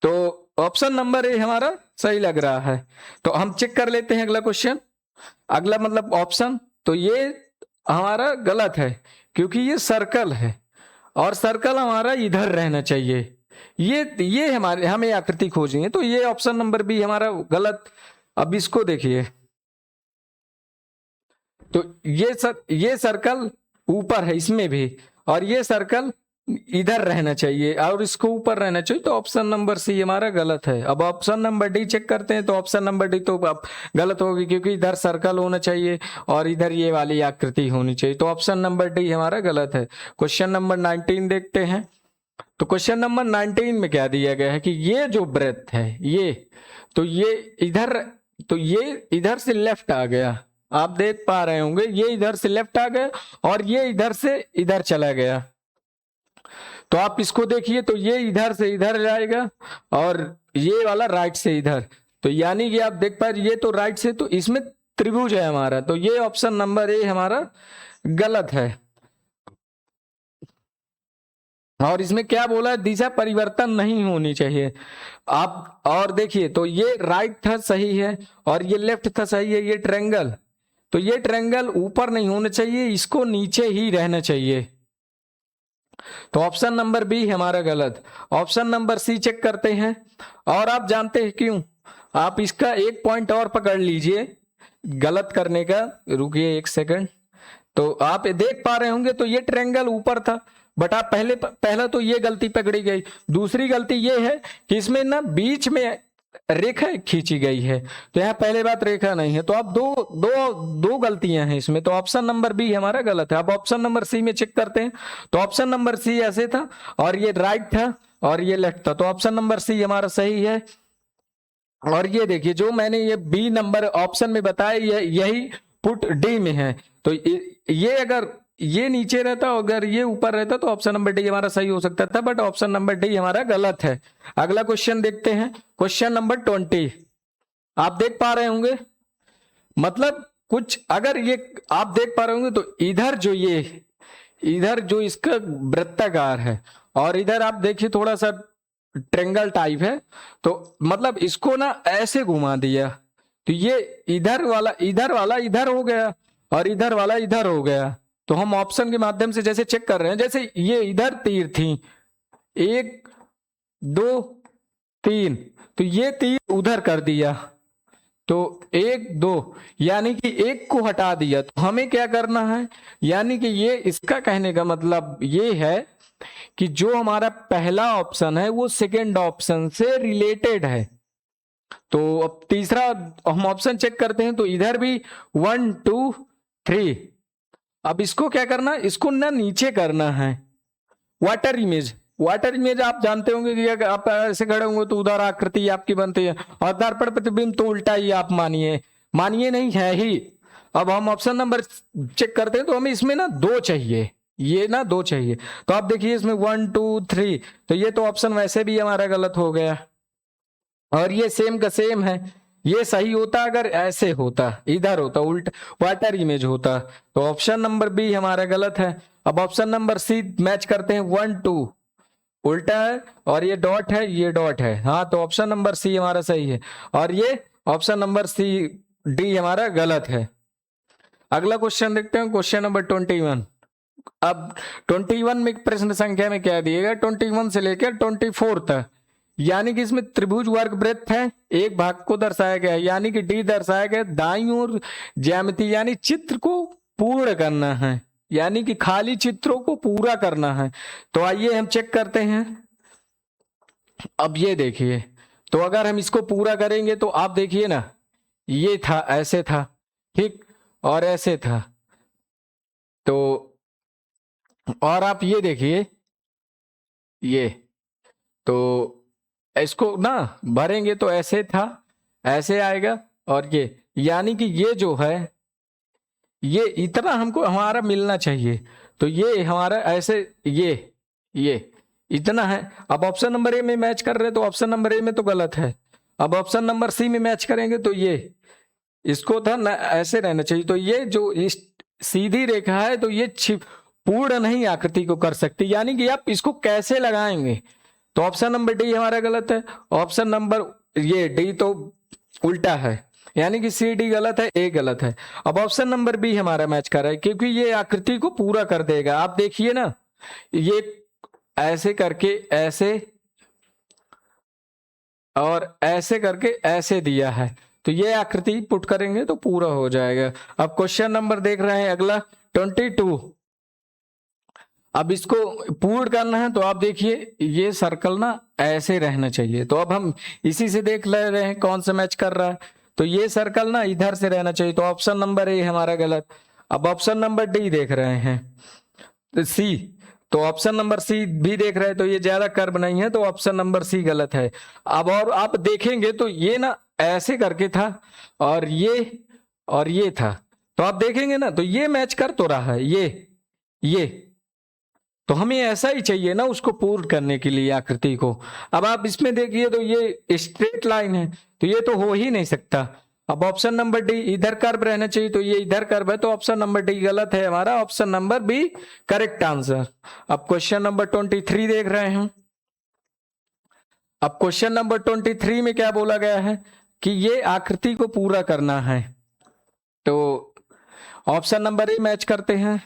तो ऑप्शन नंबर ए हमारा सही लग रहा है। तो हम चेक कर लेते हैं अगला क्वेश्चन, अगला मतलब ऑप्शन, तो ये हमारा गलत है, क्योंकि ये सर्कल है और सर्कल हमारा इधर रहना चाहिए, ये हमें आकृति खोजनी है, तो ये ऑप्शन नंबर बी हमारा गलत। अब इसको देखिए, तो ये सर्कल ऊपर है इसमें भी, और ये सर्कल इधर रहना चाहिए और इसको ऊपर रहना चाहिए, तो ऑप्शन नंबर सी हमारा गलत है। अब ऑप्शन नंबर डी चेक करते हैं, तो ऑप्शन नंबर डी तो अब गलत होगी, क्योंकि इधर सर्कल होना चाहिए और इधर ये वाली आकृति होनी चाहिए, तो ऑप्शन नंबर डी हमारा गलत है। क्वेश्चन नंबर 19 देखते हैं, तो क्वेश्चन नंबर 19 में क्या दिया गया है कि ये जो ब्रेथ है ये, तो ये इधर से लेफ्ट आ गया, आप देख पा रहे होंगे, ये इधर से लेफ्ट आ गया और ये इधर से इधर चला गया। तो आप इसको देखिए, तो ये इधर से इधर जाएगा और ये वाला राइट से इधर, तो यानी कि आप देख पा रहे ये तो राइट से, तो इसमें त्रिभुज है हमारा, तो ये ऑप्शन नंबर ए हमारा गलत है। और इसमें क्या बोला, दिशा परिवर्तन नहीं होनी चाहिए। आप और देखिए, तो ये राइट था सही है, और ये लेफ्ट था सही है। ये ट्रायंगल, तो ये ट्रायंगल ऊपर नहीं होना चाहिए, इसको नीचे ही रहना चाहिए। तो ऑप्शन नंबर बी हमारा गलत। ऑप्शन नंबर सी चेक करते हैं, और आप जानते हैं क्यों। आप इसका एक पॉइंट और पकड़ लीजिए गलत करने का, रुकिए एक सेकंड। तो आप देख पा रहे होंगे, तो ये ट्रायंगल ऊपर था, बट आप पहला तो ये गलती पकड़ी गई। दूसरी गलती ये है कि इसमें ना बीच में रेखा खींची गई है, तो यहाँ पहले बात रेखा नहीं है। तो अब दो गलतियां हैं इसमें, तो ऑप्शन नंबर बी हमारा गलत है। अब ऑप्शन नंबर सी में चेक करते हैं, तो ऑप्शन नंबर सी ऐसे था, और ये राइट था, और ये लेफ्ट था, तो ऑप्शन नंबर सी हमारा सही है। और ये देखिए, जो मैंने ये बी नंबर ऑप्शन में बताया, यही पुट डी में है। तो ये अगर ये नीचे रहता, अगर ये ऊपर रहता, तो ऑप्शन नंबर डी हमारा सही हो सकता था, बट ऑप्शन नंबर डी हमारा गलत है। अगला क्वेश्चन देखते हैं, क्वेश्चन नंबर 20। आप देख पा रहे होंगे, मतलब कुछ अगर ये आप देख पा रहे होंगे, तो इधर जो इसका वृत्ताकार है, और इधर आप देखिए थोड़ा सा ट्रेंगल टाइप है, तो मतलब इसको ना ऐसे घुमा दिया, तो ये इधर वाला इधर हो गया, और इधर वाला इधर हो गया। तो हम ऑप्शन के माध्यम से जैसे चेक कर रहे हैं, जैसे ये इधर तीर थी, 1 2 3, तो ये तीर उधर कर दिया, तो 1 2, यानी कि एक को हटा दिया। तो हमें क्या करना है, यानी कि ये इसका कहने का मतलब ये है कि जो हमारा पहला ऑप्शन है वो सेकेंड ऑप्शन से रिलेटेड है। तो अब तीसरा हम ऑप्शन चेक करते हैं, तो इधर भी 1 2 3। अब इसको क्या करना है, इसको ना नीचे करना है। वाटर इमेज आप जानते होंगे कि अगर आप ऐसे खड़े होंगे तो उधर आकृति आपकी बनती है, और दर्पण प्रतिबिंब तो उल्टा ही आप मानिए नहीं है ही। अब हम ऑप्शन नंबर चेक करते हैं, तो हमें इसमें ना 2 चाहिए, ये ना 2 चाहिए। तो आप देखिए इसमें 1 2 3, तो ये तो ऑप्शन वैसे भी हमारा गलत हो गया, और ये सेम का सेम है। ये सही होता अगर ऐसे होता, इधर होता, उल्टा वाटर इमेज होता। तो ऑप्शन नंबर बी हमारा गलत है। अब ऑप्शन नंबर सी मैच करते हैं, 1 2 उल्टा है, और ये डॉट है, ये डॉट है। हाँ, तो ऑप्शन नंबर सी हमारा सही है, और ये ऑप्शन नंबर सी डी हमारा गलत है। अगला क्वेश्चन देखते हैं, क्वेश्चन नंबर 21। अब 21 में प्रश्न संख्या में क्या दिएगा, 21 से लेकर 24 तक, यानी कि इसमें त्रिभुज वर्ग वृत्त है, एक भाग को दर्शाया गया है, यानी कि डी दर्शाया गया, दाईं ओर ज्यामिति यानी चित्र को पूर्ण करना है, यानी कि खाली चित्रों को पूरा करना है। तो आइए हम चेक करते हैं। अब ये देखिए, तो अगर हम इसको पूरा करेंगे, तो आप देखिए ना, ये था, ऐसे था, ठीक, और ऐसे था। तो और आप ये देखिए, ये तो इसको ना भरेंगे तो ऐसे था, ऐसे आएगा, और ये यानी कि ये जो है, ये इतना हमको हमारा मिलना चाहिए। तो ये हमारा ऐसे ये इतना है। अब ऑप्शन नंबर ए में मैच कर रहे हैं, तो ऑप्शन नंबर ए में तो गलत है। अब ऑप्शन नंबर सी में मैच करेंगे, तो ये इसको था ना ऐसे रहना चाहिए। तो ये जो इस सीधी रेखा है, तो ये पूर्ण नहीं आकृति को कर सकती, यानी कि आप इसको कैसे लगाएंगे। तो ऑप्शन नंबर डी हमारा गलत है। ऑप्शन नंबर ये डी तो उल्टा है, यानी कि सी डी गलत है, ए गलत है। अब ऑप्शन नंबर बी हमारा मैच कर रहा है, क्योंकि ये आकृति को पूरा कर देगा। आप देखिए ना, ये ऐसे करके ऐसे, और ऐसे करके ऐसे दिया है, तो ये आकृति पुट करेंगे तो पूरा हो जाएगा। अब क्वेश्चन नंबर देख रहे हैं अगला 22। अब इसको पूर्ण करना है, तो आप देखिए ये सर्कल ना ऐसे रहना चाहिए। तो अब हम इसी से देख ले रहे हैं कौन सा मैच कर रहा है। तो ये सर्कल ना इधर से रहना चाहिए, तो ऑप्शन नंबर ए हमारा गलत। अब ऑप्शन नंबर डी देख रहे हैं, तो सी, तो ऑप्शन नंबर सी भी देख रहे हैं, तो ये ज्यादा कर्व नहीं है, तो ऑप्शन नंबर सी गलत है। अब और आप देखेंगे तो ये ना ऐसे करके था, और ये था, तो आप देखेंगे ना, तो ये मैच कर तो रहा है, ये तो हमें ऐसा ही चाहिए ना उसको पूर्ण करने के लिए आकृति को। अब आप इसमें देखिए तो ये स्ट्रेट लाइन है, तो ये तो हो ही नहीं सकता। अब ऑप्शन नंबर डी, इधर कर्व रहना चाहिए, तो ये इधर कर्व है, तो ऑप्शन नंबर डी गलत है हमारा, option number B correct answer. अब क्वेश्चन नंबर 23 देख रहे हैं। अब क्वेश्चन नंबर 23 में क्या बोला गया है कि ये आकृति को पूरा करना है। तो ऑप्शन नंबर ए मैच करते हैं।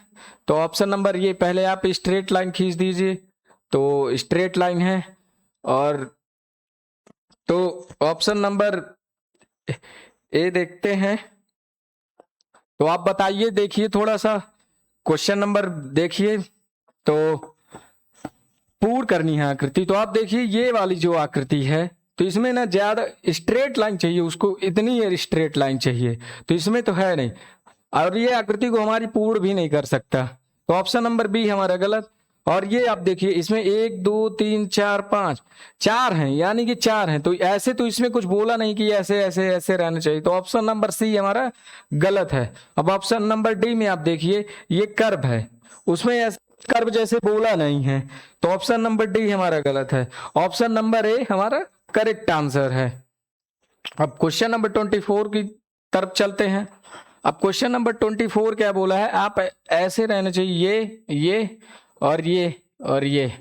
तो ऑप्शन नंबर ये, पहले आप स्ट्रेट लाइन खींच दीजिए, तो स्ट्रेट लाइन है। और तो ऑप्शन नंबर ए देखते हैं। तो आप बताइए, देखिए थोड़ा सा क्वेश्चन नंबर देखिए, तो पूर्ण करनी है आकृति। तो आप देखिए ये वाली जो आकृति है, तो इसमें ना ज्यादा स्ट्रेट लाइन चाहिए, उसको इतनी स्ट्रेट लाइन चाहिए, तो इसमें तो है नहीं, और ये आकृति को हमारी पूर्ण भी नहीं कर सकता। तो ऑप्शन नंबर बी हमारा गलत। और ये आप देखिए इसमें 1 2 3 4 5 4 हैं, यानी कि 4 हैं, तो ऐसे तो इसमें कुछ बोला नहीं कि ऐसे ऐसे ऐसे रहना चाहिए, तो ऑप्शन नंबर सी हमारा गलत है। अब ऑप्शन नंबर डी में आप देखिए ये कर्व है, उसमें ऐसे कर्व जैसे बोला नहीं है, तो ऑप्शन नंबर डी हमारा गलत है। ऑप्शन नंबर ए हमारा करेक्ट आंसर है। अब क्वेश्चन नंबर 24 की तरफ चलते हैं। अब क्वेश्चन नंबर 24 क्या बोला है, आप ऐसे रहना चाहिए, ये और ये और ये,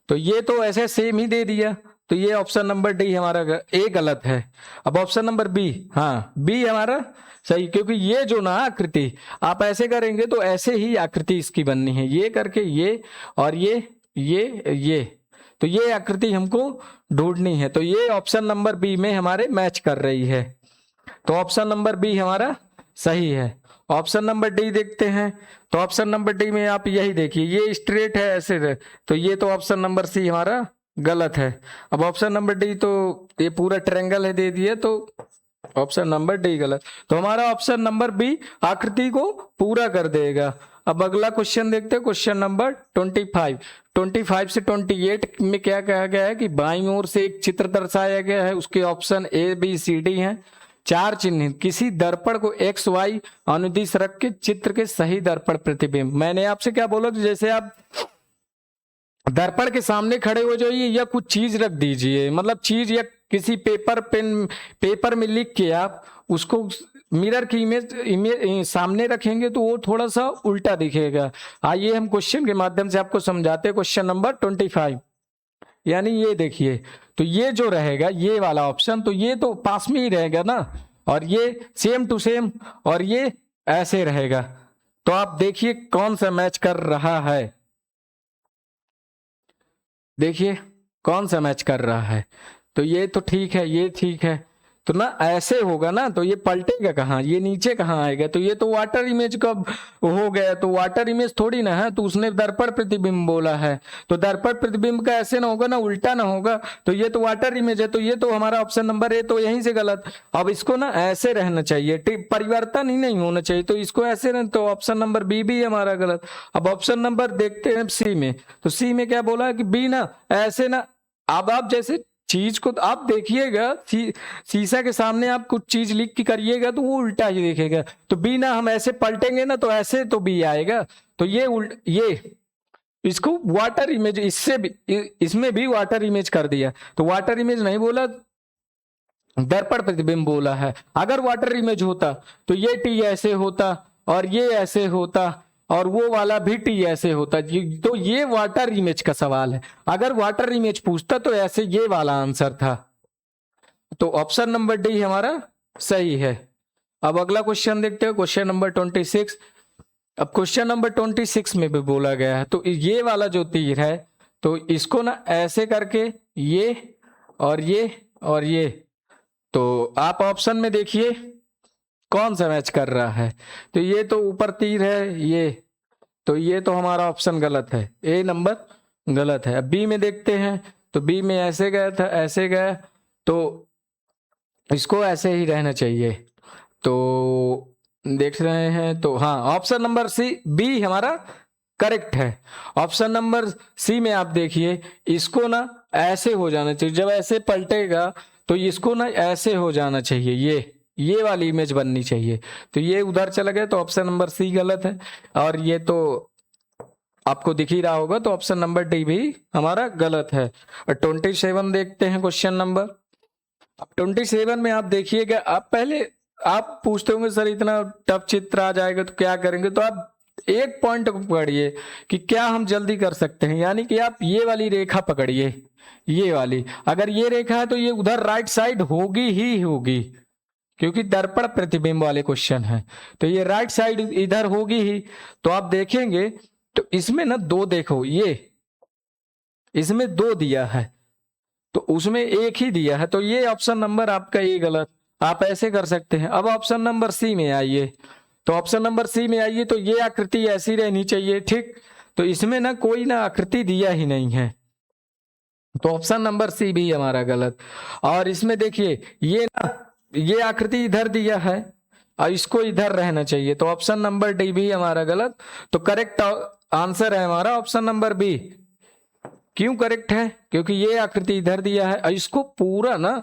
तो ये तो ऐसे सेम ही दे दिया, तो ये ऑप्शन नंबर डी हमारा ए गलत है। अब ऑप्शन नंबर बी, हाँ बी हमारा सही, क्योंकि ये जो ना आकृति आप ऐसे करेंगे तो ऐसे ही आकृति इसकी बननी है, ये करके ये और ये, तो ये आकृति हमको ढूंढनी है, तो ये ऑप्शन नंबर बी में हमारे मैच कर रही है, तो ऑप्शन नंबर बी हमारा सही है। ऑप्शन नंबर डी देखते हैं। तो ऑप्शन नंबर डी में आप यही देखिए, ये स्ट्रेट है ऐसे, तो ये तो ऑप्शन नंबर सी हमारा गलत है। अब ऑप्शन नंबर डी, तो ये पूरा ट्रायंगल है दे दिया, तो ऑप्शन नंबर डी गलत। तो हमारा ऑप्शन नंबर बी आकृति को पूरा कर देगा। अब अगला क्वेश्चन देखते हैं, क्वेश्चन नंबर 25 से 28 में क्या कहा गया है कि बाईं ओर से एक चित्र दर्शाया गया है, उसके option A B C D हैं। 4 चिन्ह, किसी दर्पण को एक्स वाई अनुदिश रख के चित्र के सही दर्पण प्रतिबिंब। मैंने आपसे क्या बोला कि जैसे आप दर्पण के सामने खड़े हो जाइए या कुछ चीज रख दीजिए, मतलब चीज या किसी पेपर में लिख के आप उसको मिरर की इमेज सामने रखेंगे तो वो थोड़ा सा उल्टा दिखेगा। आइए हम क्वेश्चन के माध्यम से आपको समझाते हैं। क्वेश्चन नंबर 25, यानी ये देखिए, तो ये जो रहेगा ये वाला ऑप्शन, तो ये तो पास में ही रहेगा ना, और ये सेम टू सेम, और ये ऐसे रहेगा। तो आप देखिए कौन सा मैच कर रहा है, देखिए कौन सा मैच कर रहा है। तो ये तो ठीक है, ये ठीक है, तो ना ऐसे होगा ना, तो ये पलटेगा कहाँ, ये नीचे कहाँ आएगा, तो ये तो वाटर इमेज का हो गया, तो वाटर इमेज थोड़ी ना है, तो उसने दर्पण प्रतिबिंब बोला है, तो दर्पण प्रतिबिंब का ऐसे ना होगा ना, उल्टा ना होगा, तो ये तो वाटर इमेज है, तो ये तो हमारा ऑप्शन नंबर ए तो यहीं से गलत। अब इसको ना ऐसे रहना चाहिए, परिवर्तन ही नहीं होना चाहिए, तो इसको ऐसे ना, तो ऑप्शन नंबर बी भी हमारा गलत। अब ऑप्शन नंबर देखते हैं सी में, तो सी में क्या बोला है कि बी ना ऐसे ना, अब आप जैसे चीज को आप देखिएगा, शीशा के सामने आप कुछ चीज लिख के करिएगा तो वो उल्टा ही देखेगा, तो बी ना हम ऐसे पलटेंगे ना तो ऐसे तो बी आएगा, तो ये इसको वाटर इमेज, इससे भी इसमें भी वाटर इमेज कर दिया, तो वाटर इमेज नहीं बोला, दर्पण प्रतिबिंब बोला है। अगर वाटर इमेज होता तो ये टी ऐसे होता और ये ऐसे होता और वो वाला भी टी ऐसे होता, तो ये वाटर इमेज का सवाल है। अगर वाटर इमेज पूछता तो ऐसे ये वाला आंसर था, तो ऑप्शन नंबर डी हमारा सही है। अब अगला क्वेश्चन देखते हैं, क्वेश्चन नंबर 26। अब क्वेश्चन नंबर 26 में भी बोला गया है, तो ये वाला जो तीर है, तो इसको ना ऐसे करके ये और ये और ये, तो आप ऑप्शन में देखिए कौन सा मैच कर रहा है, तो ये तो ऊपर तीर है ये, तो ये तो हमारा ऑप्शन गलत है, ए नंबर गलत है। अब बी में देखते हैं, तो बी में ऐसे गया था, ऐसे गया, तो इसको ऐसे ही रहना चाहिए, तो देख रहे हैं, तो हाँ ऑप्शन नंबर सी बी हमारा करेक्ट है। ऑप्शन नंबर सी में आप देखिए, इसको ना ऐसे हो जाना चाहिए, जब ऐसे पलटेगा तो इसको ना ऐसे हो जाना चाहिए, ये वाली इमेज बननी चाहिए, तो ये उधर चला गया, तो ऑप्शन नंबर सी गलत है। और ये तो आपको दिख ही रहा होगा, तो ऑप्शन नंबर डी भी हमारा गलत है। 27 देखते हैं क्वेश्चन नंबर। अब 27 में आप देखिएगा, आप पहले आप पूछते होंगे सर इतना टफ चित्र आ जाएगा तो क्या करेंगे, तो आप एक पॉइंट पकड़िए कि क्या हम जल्दी कर सकते हैं। यानी कि आप ये वाली रेखा पकड़िए, ये वाली, अगर ये रेखा है तो ये उधर राइट साइड होगी ही होगी, क्योंकि दर्पण प्रतिबिंब वाले क्वेश्चन है, तो ये राइट साइड इधर होगी ही। तो आप देखेंगे तो इसमें ना दो, देखो ये इसमें दो दिया है तो उसमें एक ही दिया है, तो ये ऑप्शन नंबर आपका ये गलत। आप ऐसे कर सकते हैं। अब ऑप्शन नंबर सी में आइए, तो ऑप्शन नंबर सी में आइए, तो ये आकृति ऐसी रहनी चाहिए, ठीक। तो इसमें ना कोई ना आकृति दिया ही नहीं है, तो ऑप्शन नंबर सी भी हमारा गलत। और इसमें देखिए ये ना, ये आकृति इधर दिया है और इसको इधर रहना चाहिए, तो ऑप्शन नंबर डी भी हमारा गलत। तो करेक्ट आंसर है हमारा ऑप्शन नंबर बी। क्यों करेक्ट है? क्योंकि ये आकृति इधर दिया है और इसको पूरा ना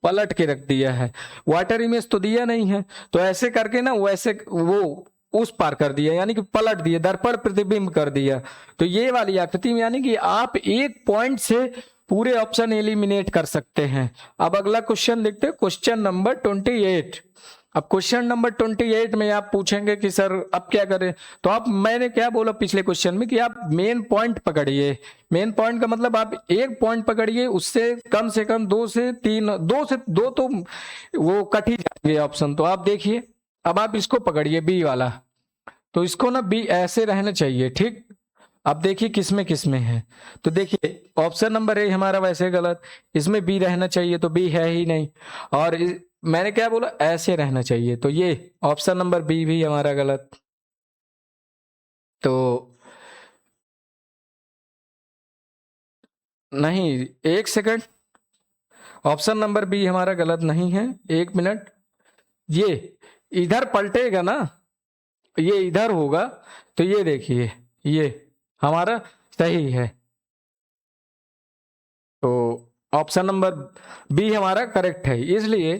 पलट के रख दिया है, वाटर इमेज तो दिया नहीं है, तो ऐसे करके ना वैसे वो उस पार कर दिया, यानी कि पलट दिया, दर्पण प्रतिबिंब कर दिया। तो ये वाली आकृति में यानी कि आप एक पॉइंट से पूरे ऑप्शन एलिमिनेट कर सकते हैं। अब अगला क्वेश्चन देखते हैं, क्वेश्चन नंबर 28। अब क्वेश्चन नंबर 28 में आप पूछेंगे कि सर अब क्या करें, तो आप, मैंने क्या बोला पिछले क्वेश्चन में कि आप मेन पॉइंट पकड़िए। मेन पॉइंट का मतलब आप एक पॉइंट पकड़िए, उससे कम से कम दो से दो तो वो कट ही जाएंगे ऑप्शन। तो आप देखिए, अब आप इसको पकड़िए बी वाला, तो इसको ना बी ऐसे रहना चाहिए, ठीक। अब देखिए किसमें किसमें है, तो देखिए ऑप्शन नंबर ए हमारा वैसे गलत, इसमें बी रहना चाहिए तो बी है ही नहीं, और मैंने क्या बोला ऐसे रहना चाहिए, तो ये ऑप्शन नंबर बी भी हमारा गलत। तो नहीं, एक सेकंड, ऑप्शन नंबर बी हमारा गलत नहीं है, एक मिनट। ये इधर पलटेगा ना, ये इधर होगा, तो ये देखिए ये हमारा सही है, तो ऑप्शन नंबर बी हमारा करेक्ट है। इसलिए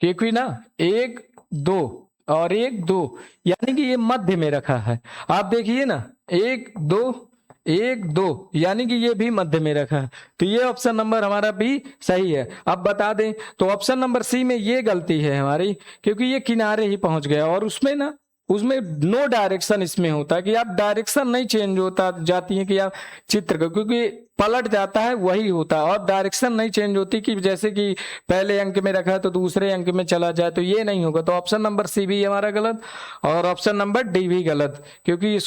क्योंकि ना एक दो और एक दो, यानी कि ये मध्य में रखा है। आप देखिए ना, एक दो एक दो, यानी कि ये भी मध्य में रखा है, तो ये ऑप्शन नंबर हमारा भी सही है। अब बता दें तो ऑप्शन नंबर सी में ये गलती है हमारी, क्योंकि ये किनारे ही पहुंच गया, और उसमें ना, उसमें नो डायरेक्शन इसमें होता है कि आप डायरेक्शन नहीं चेंज होता जाती है कि आप चित्र को, क्योंकि पलट जाता है वही होता है, और डायरेक्शन नहीं चेंज होती कि जैसे कि पहले अंक में रखा है तो दूसरे अंक में चला जाए, तो ये नहीं होगा। तो ऑप्शन नंबर सी भी हमारा गलत, और ऑप्शन नंबर डी भी गलत, क्योंकि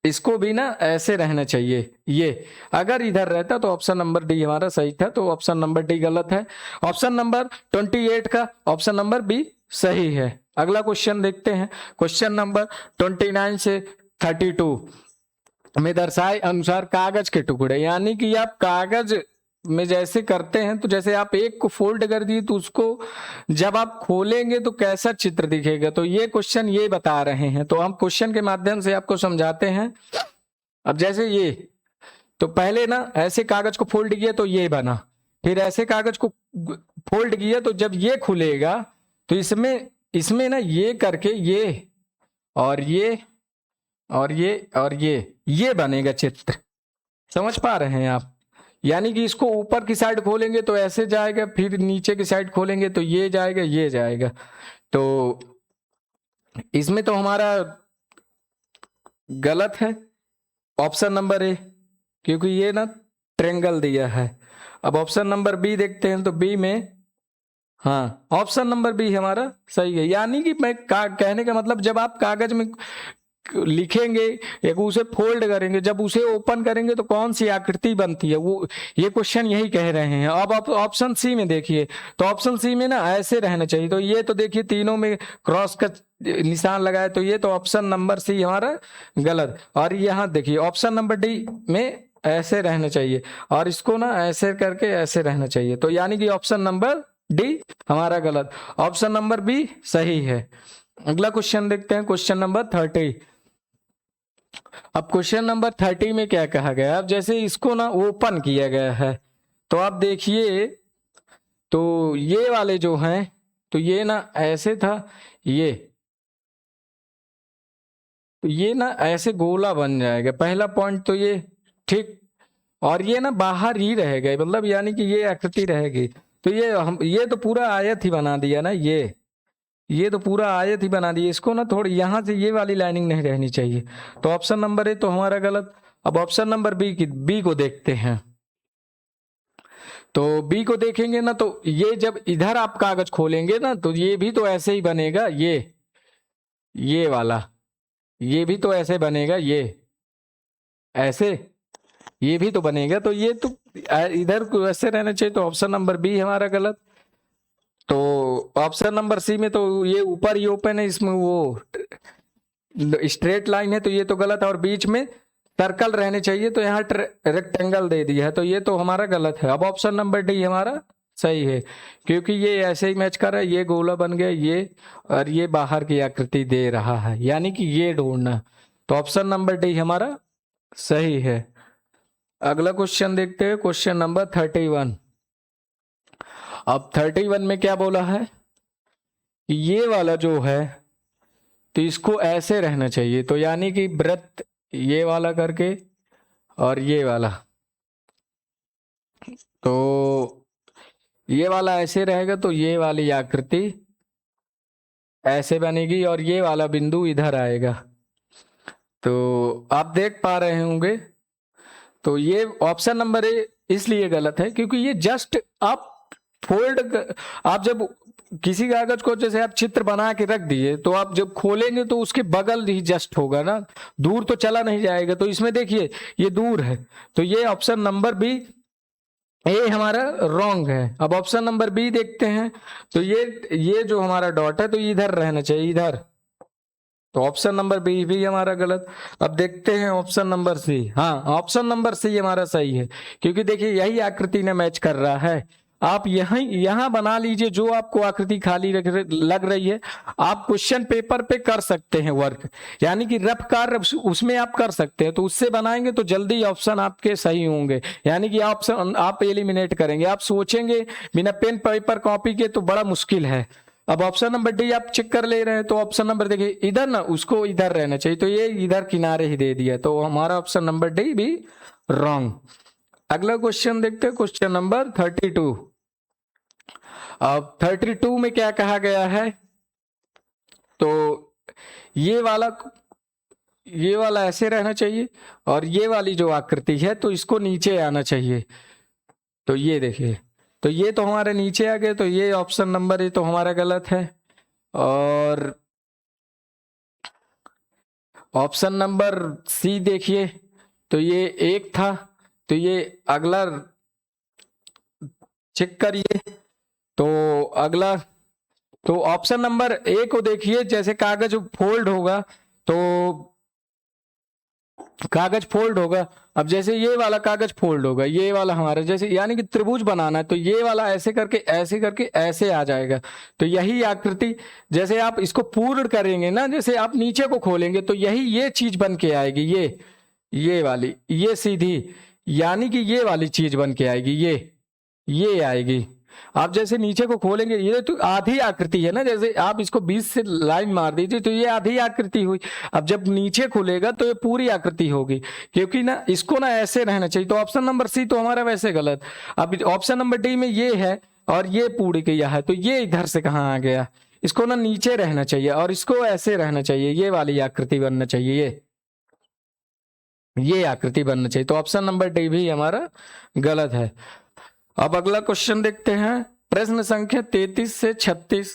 इसको भी ना ऐसे रहना चाहिए, ये अगर इधर रहता तो ऑप्शन नंबर डी हमारा सही था, तो ऑप्शन नंबर डी गलत है। ऑप्शन नंबर 28 का ऑप्शन नंबर बी सही है। अगला क्वेश्चन देखते हैं, क्वेश्चन नंबर 29 से 32 में दर्शाए अनुसार कागज के टुकड़े, यानी कि आप कागज में जैसे करते हैं, तो जैसे आप एक को फोल्ड कर दिए तो उसको जब आप खोलेंगे तो कैसा चित्र दिखेगा, तो ये क्वेश्चन ये बता रहे हैं, तो हम क्वेश्चन के माध्यम से आपको समझाते हैं। अब जैसे ये, तो पहले ना ऐसे कागज को फोल्ड किया तो ये बना, फिर ऐसे कागज को फोल्ड किया तो जब ये खुलेगा तो इसमें इसमें ना ये करके ये और ये और ये और ये बनेगा चित्र। समझ पा रहे हैं आप? यानी कि इसको ऊपर की साइड खोलेंगे तो ऐसे जाएगा, फिर नीचे की साइड खोलेंगे तो ये जाएगा, ये जाएगा। तो इसमें तो हमारा गलत है ऑप्शन नंबर ए, क्योंकि ये ना ट्रेंगल दिया है। अब ऑप्शन नंबर बी देखते हैं, तो बी में हाँ ऑप्शन नंबर बी हमारा सही है। यानी कि मैं कहने का मतलब, जब आप कागज में लिखेंगे एक उसे फोल्ड करेंगे, जब उसे ओपन करेंगे तो कौन सी आकृति बनती है, वो ये क्वेश्चन यही कह रहे हैं। अब आप ऑप्शन सी में देखिए, तो ऑप्शन सी में ना ऐसे रहना चाहिए, तो ये तो देखिए तीनों में क्रॉस का निशान लगाए, तो ये तो ऑप्शन नंबर सी हमारा गलत। और यहाँ देखिए ऑप्शन नंबर डी में ऐसे रहना चाहिए, और इसको ना ऐसे करके ऐसे रहना चाहिए, तो यानी कि ऑप्शन नंबर डी हमारा गलत, ऑप्शन नंबर बी सही है। अगला क्वेश्चन देखते हैं, क्वेश्चन नंबर 30। अब क्वेश्चन नंबर 30 में क्या कहा गया, अब जैसे इसको ना ओपन किया गया है, तो आप देखिए, तो ये वाले जो हैं, तो ये ना ऐसे था, ये तो ये ना ऐसे गोला बन जाएगा, पहला पॉइंट तो ये, ठीक। और ये ना बाहर ही रहेगा, मतलब यानी कि ये आकृति रहेगी। तो ये तो पूरा आयत ही बना दिया ना, ये तो पूरा आयत ही बना दिया। इसको ना थोड़ी यहाँ से ये वाली लाइनिंग नहीं रहनी चाहिए। तो ऑप्शन नंबर ए तो हमारा गलत। अब ऑप्शन नंबर बी को देखते हैं। तो बी को देखेंगे ना, तो ये जब इधर आप कागज खोलेंगे ना, तो ये भी तो ऐसे ही बनेगा, ये वाला, ये भी तो ऐसे बनेगा, ये ऐसे, ये भी तो बनेगा। तो ये तो इधर को ऐसे रहना चाहिए। तो ऑप्शन नंबर बी हमारा गलत। तो ऑप्शन नंबर सी में तो ये ऊपर ही ओपन है, इसमें वो स्ट्रेट लाइन है, तो ये तो गलत है। और बीच में सर्कल रहने चाहिए, तो यहाँ रेक्टेंगल दे दिया है, तो ये तो हमारा गलत है। अब ऑप्शन नंबर डी हमारा सही है, क्योंकि ये ऐसे ही मैच कर रहा है, ये गोला बन गया, ये और ये बाहर की आकृति दे रहा है, यानी कि ये ढूंढना। तो ऑप्शन नंबर डी हमारा सही है। अगला क्वेश्चन देखते हैं, क्वेश्चन नंबर 31। अब 31 में क्या बोला है, ये वाला जो है तो इसको ऐसे रहना चाहिए, तो यानी कि वृत्त ये वाला करके और ये वाला, तो ये वाला ऐसे रहेगा, तो ये वाली आकृति ऐसे बनेगी और ये वाला बिंदु इधर आएगा। तो आप देख पा रहे होंगे, तो ये ऑप्शन नंबर ए इसलिए गलत है क्योंकि ये जस्ट आप आप जब किसी कागज को जैसे आप चित्र बना के रख दिए, तो आप जब खोलेंगे तो उसके बगल ही जस्ट होगा ना, दूर तो चला नहीं जाएगा। तो इसमें देखिए ये दूर है, तो ये ऑप्शन नंबर बी ए हमारा रॉन्ग है। अब ऑप्शन नंबर बी देखते हैं, तो ये जो हमारा डॉट है तो इधर रहना चाहिए, इधर। तो ऑप्शन नंबर बी भी हमारा गलत। अब देखते हैं ऑप्शन नंबर सी। हाँ, ऑप्शन नंबर सी हमारा सही है, क्योंकि देखिए यही आकृति ने मैच कर रहा है। आप यहां बना लीजिए जो आपको आकृति खाली लग रही है। आप क्वेश्चन पेपर पे कर सकते हैं वर्क, यानी कि रफ कार्य उसमें आप कर सकते हैं, तो उससे बनाएंगे तो जल्दी ऑप्शन आपके सही होंगे, यानी कि ऑप्शन आप एलिमिनेट करेंगे। आप सोचेंगे बिना पेन पेपर कॉपी के तो बड़ा मुश्किल है। अब ऑप्शन नंबर डी आप चेक कर ले रहे हैं, तो ऑप्शन नंबर देखिए इधर ना, उसको इधर रहना चाहिए, तो ये इधर किनारे ही दे दिया, तो हमारा ऑप्शन नंबर डी भी रॉन्ग। अगला क्वेश्चन देखते हैं, क्वेश्चन नंबर 32। अब 32 में क्या कहा गया है, तो ये वाला ऐसे रहना चाहिए और ये वाली जो आकृति है तो इसको नीचे आना चाहिए। तो ये देखिए, तो ये तो हमारे नीचे आ गए, तो ये ऑप्शन नंबर ये तो हमारा गलत है। और ऑप्शन नंबर सी देखिए, तो ये एक था, तो ये अगला चेक करिए। तो अगला, तो ऑप्शन नंबर ए को देखिए, जैसे कागज फोल्ड होगा तो कागज फोल्ड होगा। अब जैसे ये वाला कागज फोल्ड होगा, ये वाला हमारा जैसे यानी कि त्रिभुज बनाना है, तो ये वाला ऐसे करके ऐसे आ जाएगा। तो यही आकृति जैसे आप इसको पूर्ण करेंगे ना, जैसे आप नीचे को खोलेंगे तो ये चीज बन के आएगी, ये वाली, ये सीधी, यानी कि ये वाली चीज बन के आएगी, ये आएगी। आप जैसे नीचे को खोलेंगे, ये तो आधी आकृति है ना, जैसे आप इसको 20 से लाइन मार दीजिए तो ये आधी आकृति हुई। अब जब नीचे खुलेगा तो ये पूरी आकृति होगी, क्योंकि ना इसको ना ऐसे रहना चाहिए। तो ऑप्शन नंबर सी तो हमारा वैसे गलत। अब ऑप्शन नंबर डी में ये है और ये पूरी किया है, तो ये इधर से कहाँ आ गया, इसको ना नीचे रहना चाहिए और इसको ऐसे रहना चाहिए, ये वाली आकृति बनना चाहिए, ये आकृति बनना चाहिए। तो ऑप्शन नंबर डी भी हमारा गलत है। अब अगला क्वेश्चन देखते हैं, प्रश्न संख्या 33 से 36।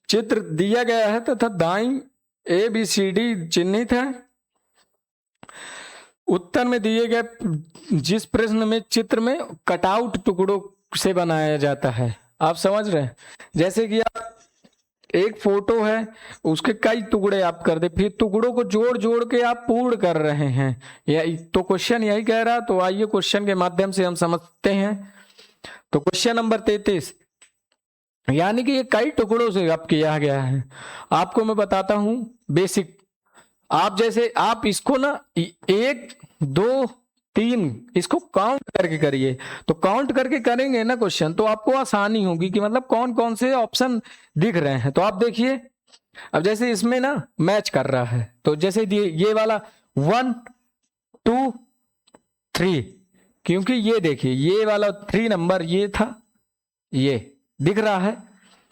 चित्र दिया गया है तथा दाईं ABCD चिन्हित है। उत्तर में दिए गए जिस प्रश्न में चित्र में कटआउट टुकड़ों से बनाया जाता है, आप समझ रहे हैं, जैसे कि आप एक फोटो है उसके कई टुकड़े आप कर दे, फिर टुकड़ों को जोड़ जोड़ के आप पूर्ण कर रहे हैं, या तो क्वेश्चन यही कह रहा। तो आइए क्वेश्चन के माध्यम से हम समझते हैं। तो क्वेश्चन नंबर 33, यानी कि ये कई टुकड़ों से अब किया गया है। आपको मैं बताता हूं बेसिक। आप जैसे आप इसको ना 1 2 3 इसको काउंट करके करिए, तो काउंट करके करेंगे ना क्वेश्चन, तो आपको आसानी होगी कि मतलब कौन कौन से ऑप्शन दिख रहे हैं। तो आप देखिए अब जैसे इसमें ना मैच कर रहा है, तो जैसे ये वाला 1 2 3, क्योंकि ये देखिए ये वाला 3 नंबर ये था, ये दिख रहा है,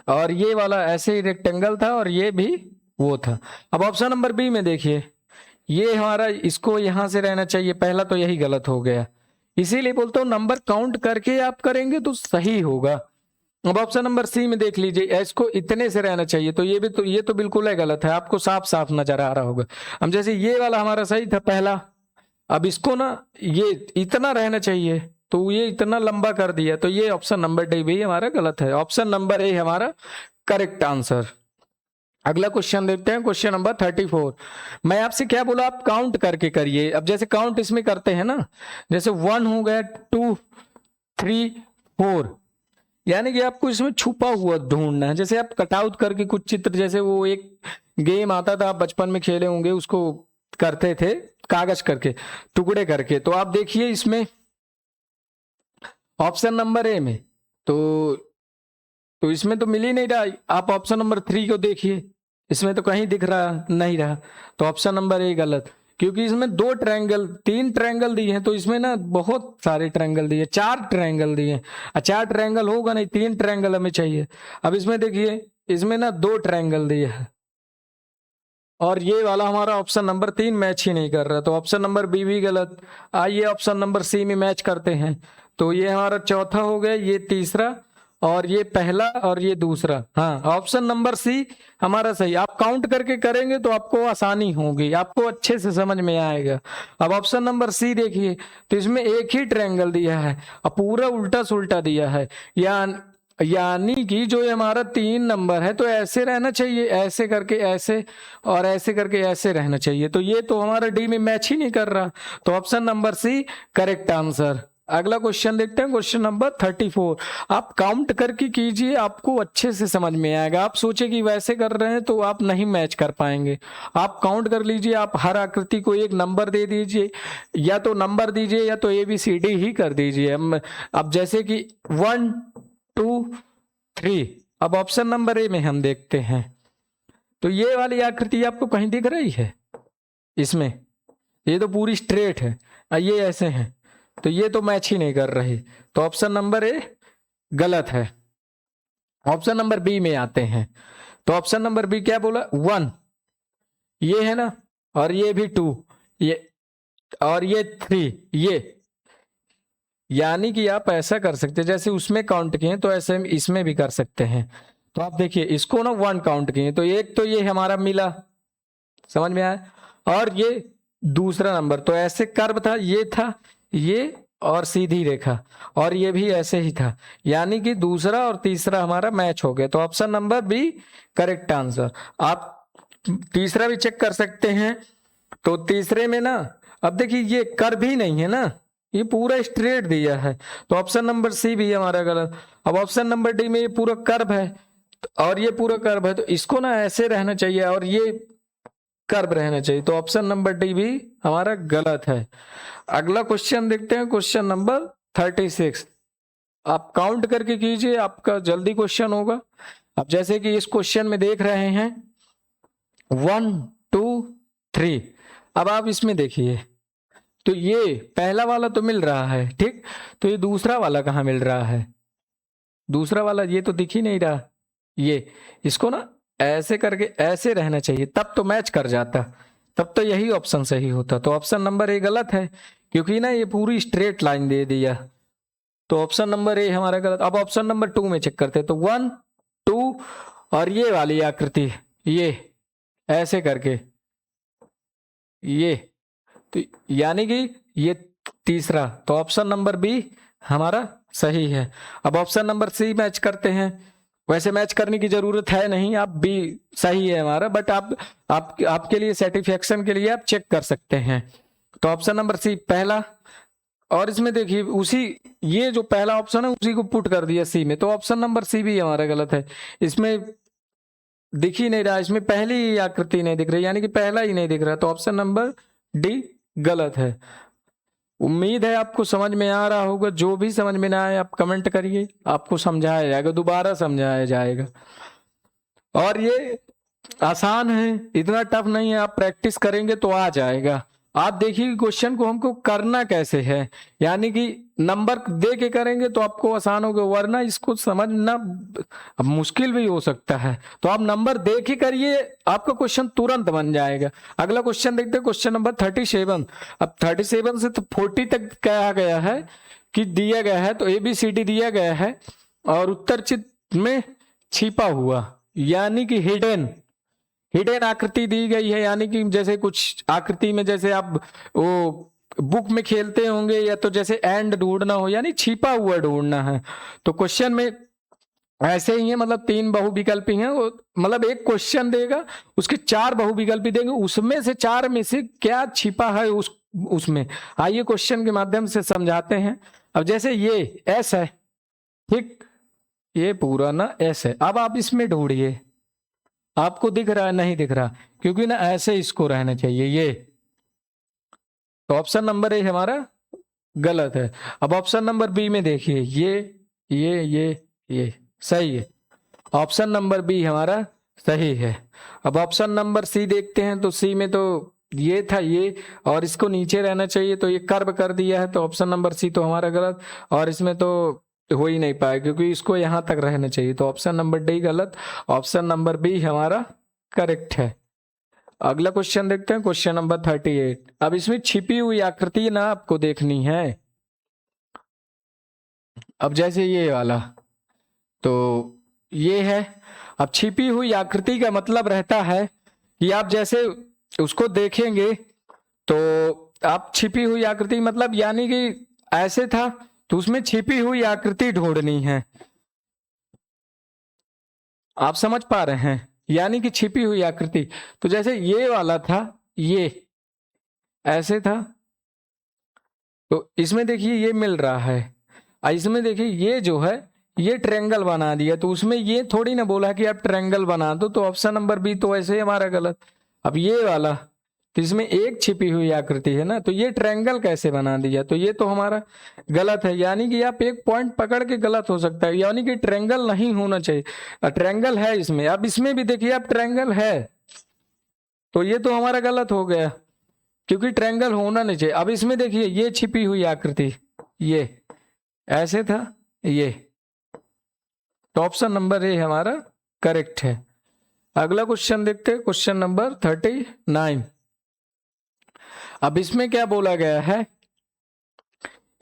और ये वाला ऐसे ही रेक्टेंगल था और ये भी वो था। अब ऑप्शन नंबर बी में देखिए, ये हमारा इसको यहां से रहना चाहिए, पहला तो यही गलत हो गया, इसीलिए बोलता हूं नंबर काउंट करके आप करेंगे तो सही होगा। अब ऑप्शन नंबर सी में देख लीजिए, इसको इतने से रहना चाहिए, तो ये तो बिल्कुल ही गलत है, आपको साफ साफ नजर आ रहा होगा। अब जैसे ये वाला हमारा सही था पहला, अब इसको ना ये इतना रहना चाहिए, तो ये इतना लंबा कर दिया, तो ये ऑप्शन नंबर डी भी हमारा गलत है। ऑप्शन नंबर ए हमारा करेक्ट आंसर। अगला क्वेश्चन देखते हैं, क्वेश्चन नंबर 34। मैं आपसे क्या बोला, आप काउंट करके करिए। अब जैसे काउंट इसमें करते हैं ना, जैसे 1 हो गया, 2 3 4, यानी कि आपको इसमें छुपा हुआ ढूंढना है। जैसे आप कटआउट करके कुछ चित्र, जैसे वो एक गेम आता था, आप बचपन में खेले होंगे, उसको करते थे कागज करके, टुकड़े करके। तो आप देखिए इसमें ऑप्शन नंबर ए में तो इसमें तो मिल ही नहीं रहा। आप ऑप्शन नंबर 3 को देखिए, इसमें तो कहीं दिख रहा नहीं रहा, तो ऑप्शन नंबर ए गलत, क्योंकि इसमें 2 ट्रायंगल 3 ट्रायंगल दिए हैं, तो इसमें ना बहुत सारे ट्रायंगल दिए, 4 ट्रायंगल दिए। 4 ट्रायंगल होगा नहीं, 3 ट्रायंगल हमें चाहिए। अब इसमें देखिए, इसमें ना 2 ट्रायंगल दिए हैं, और ये वाला हमारा ऑप्शन नंबर 3 मैच ही नहीं कर रहा, तो ऑप्शन नंबर बी भी गलत। आइए ऑप्शन नंबर सी में मैच करते हैं, तो ये हमारा चौथा हो गया, ये तीसरा, और ये पहला, और ये दूसरा। हाँ, ऑप्शन नंबर सी हमारा सही। आप काउंट करके करेंगे तो आपको आसानी होगी, आपको अच्छे से समझ में आएगा। अब ऑप्शन नंबर सी देखिए, तो इसमें एक ही ट्रायंगल दिया है और पूरा उल्टा सुल्टा दिया है, यानी कि जो ये हमारा 3 नंबर है, तो ऐसे रहना चाहिए, ऐसे करके ऐसे, और ऐसे करके ऐसे रहना चाहिए, तो ये तो हमारा डी में मैच ही नहीं कर रहा, तो option number C correct answer. अगला क्वेश्चन देखते हैं, क्वेश्चन नंबर 34। आप काउंट करके कीजिए, आपको अच्छे से समझ में आएगा। आप सोचे कि वैसे कर रहे हैं तो आप नहीं मैच कर पाएंगे। आप काउंट कर लीजिए, आप हर आकृति को एक नंबर दे दीजिए, या तो नंबर दीजिए या तो ABCD ही कर दीजिए। अब जैसे कि 1 2 3, अब ऑप्शन नंबर ए में हम देखते हैं, तो ये वाली आकृति आपको कहीं दिख रही है? इसमें ये तो पूरी स्ट्रेट है, ये ऐसे हैं, तो ये तो मैच ही नहीं कर रही, तो ऑप्शन नंबर ए गलत है। ऑप्शन नंबर बी में आते हैं, तो ऑप्शन नंबर बी क्या बोला, 1, ये है ना, और ये भी 2, ये और ये 3, ये, यानी कि आप ऐसा कर सकते हैं, जैसे उसमें काउंट किए तो ऐसे इसमें भी कर सकते हैं। तो आप देखिए, इसको ना 1 काउंट किए, तो एक तो ये हमारा मिला, समझ में आया, और ये दूसरा नंबर, तो ऐसे कर्व था, ये था, ये और सीधी रेखा, और ये भी ऐसे ही था, यानी कि दूसरा और तीसरा हमारा मैच हो गया, तो option number B correct answer. आप तीसरा भी चेक कर सकते हैं, तो तीसरे में ना, अब देखिए ये कर्व ही नहीं है ना, ये पूरा स्ट्रेट दिया है, तो ऑप्शन नंबर सी भी हमारा गलत। अब ऑप्शन नंबर डी में ये पूरा कर्व है, और ये पूरा कर्व है, तो इसको ना ऐसे रहना चाहिए और ये कर्व रहना चाहिए, तो ऑप्शन नंबर डी भी हमारा गलत है। अगला क्वेश्चन देखते हैं, क्वेश्चन नंबर 36। आप काउंट करके कीजिए, आपका जल्दी क्वेश्चन होगा। अब जैसे कि इस क्वेश्चन में देख रहे हैं 1 2 3, अब आप इसमें देखिए, तो ये पहला वाला तो मिल रहा है, ठीक, तो ये दूसरा वाला कहाँ मिल रहा है? दूसरा वाला ये तो दिख ही नहीं रहा, ये, इसको ना ऐसे करके ऐसे रहना चाहिए, तब तो मैच कर जाता, तब तो यही ऑप्शन सही होता, तो ऑप्शन नंबर ए गलत है, क्योंकि ना ये पूरी स्ट्रेट लाइन दे दिया, तो ऑप्शन नंबर ए हमारा गलत। अब ऑप्शन नंबर 2 में चेक करते हैं, तो 1 2 और ये वाली आकृति, ये ऐसे करके, ये, तो यानी कि ये तीसरा, तो ऑप्शन नंबर बी हमारा सही है। अब ऑप्शन नंबर सी मैच करते हैं, वैसे मैच करने की जरूरत है नहीं, आप बी सही है हमारा, बट आपके लिए सेटिस्फेक्शन के लिए आप चेक कर सकते हैं, तो ऑप्शन नंबर सी पहला, और इसमें देखिए उसी, ये जो पहला ऑप्शन है उसी को पुट कर दिया सी में, तो ऑप्शन नंबर सी भी हमारा गलत है, इसमें दिख ही नहीं रहा, इसमें पहली ही आकृति नहीं दिख रही, यानी कि पहला ही नहीं दिख रहा, तो ऑप्शन नंबर डी गलत है। उम्मीद है आपको समझ में आ रहा होगा, जो भी समझ में ना आए आप कमेंट करिए, आपको समझाया जाएगा, दोबारा समझाया जाएगा। और ये आसान है, इतना टफ नहीं है, आप प्रैक्टिस करेंगे तो आ जाएगा। आप देखिए क्वेश्चन को हमको करना कैसे है, यानी कि नंबर दे के करेंगे तो आपको आसान होगा, वरना इसको समझना अब मुश्किल भी हो सकता है। तो आप नंबर दे के करिए, आपका क्वेश्चन तुरंत बन जाएगा। अगला क्वेश्चन देखते हैं, क्वेश्चन नंबर 37। अब 37 से तो 40 तक कहा गया है कि दिया गया है, तो ABCD दिया गया है और उत्तर चित्र में छिपा हुआ यानी कि हिडन आकृति दी गई है, यानी कि जैसे कुछ आकृति में जैसे आप वो बुक में खेलते होंगे, या तो जैसे एंड ढूंढना हो, यानी छिपा हुआ ढूंढना है। तो क्वेश्चन में ऐसे ही है, मतलब 3 बहुविकल्पी हैं, वो मतलब एक क्वेश्चन देगा, उसके 4 बहुविकल्पी देंगे, उसमें से 4 में से क्या छिपा है उसमें। आइए क्वेश्चन के माध्यम से समझाते हैं। अब जैसे ये एस है, ठीक, ये पूरा ना एस है। अब आप इसमें ढूंढिए, आपको दिख रहा है, नहीं दिख रहा, क्योंकि ना ऐसे इसको रहना चाहिए ये। तो ऑप्शन नंबर ए हमारा गलत है। अब ऑप्शन नंबर बी में देखिए, ये सही है। ऑप्शन नंबर बी हमारा सही है। अब ऑप्शन नंबर सी देखते हैं, तो सी में तो ये था ये, और इसको नीचे रहना चाहिए, तो ये कर्व कर दिया है, तो ऑप्शन नंबर सी तो हमारा गलत। और इसमें तो हो ही नहीं पाया, क्योंकि इसको यहां तक रहना चाहिए, तो ऑप्शन नंबर डी गलत। ऑप्शन नंबर बी हमारा करेक्ट है। अगला क्वेश्चन देखते हैं, क्वेश्चन नंबर 38। अब इसमें छिपी हुई आकृति ना आपको देखनी है। अब जैसे ये वाला, तो ये है। अब छिपी हुई आकृति का मतलब रहता है कि आप जैसे उसको देखेंगे, तो आप छिपी हुई आकृति मतलब यानी कि ऐसे था, तो उसमें छिपी हुई आकृति ढूंढनी है। आप समझ पा रहे हैं, यानी कि छिपी हुई आकृति। तो जैसे ये वाला था, ये ऐसे था, तो इसमें देखिए ये मिल रहा है, इसमें देखिए ये जो है ये ट्रायंगल बना दिया, तो उसमें ये थोड़ी ना बोला कि आप ट्रायंगल बना दो, तो ऑप्शन नंबर बी तो ऐसे ही हमारा गलत। अब ये वाला, तो इसमें एक छिपी हुई आकृति है ना, तो ये ट्रायंगल कैसे बना दिया, तो ये तो हमारा गलत है। यानी कि आप एक पॉइंट पकड़ के गलत हो सकता है, यानी कि ट्रायंगल नहीं होना चाहिए। ट्रायंगल है इसमें, अब इसमें भी देखिए आप ट्रायंगल है, तो ये तो हमारा गलत हो गया, क्योंकि ट्रायंगल होना नहीं चाहिए। अब इसमें देखिए ये छिपी हुई आकृति, ये ऐसे था ये, तो ऑप्शन नंबर ए हमारा करेक्ट है। अगला क्वेश्चन देखते हैं, क्वेश्चन नंबर 39। अब इसमें क्या बोला गया है,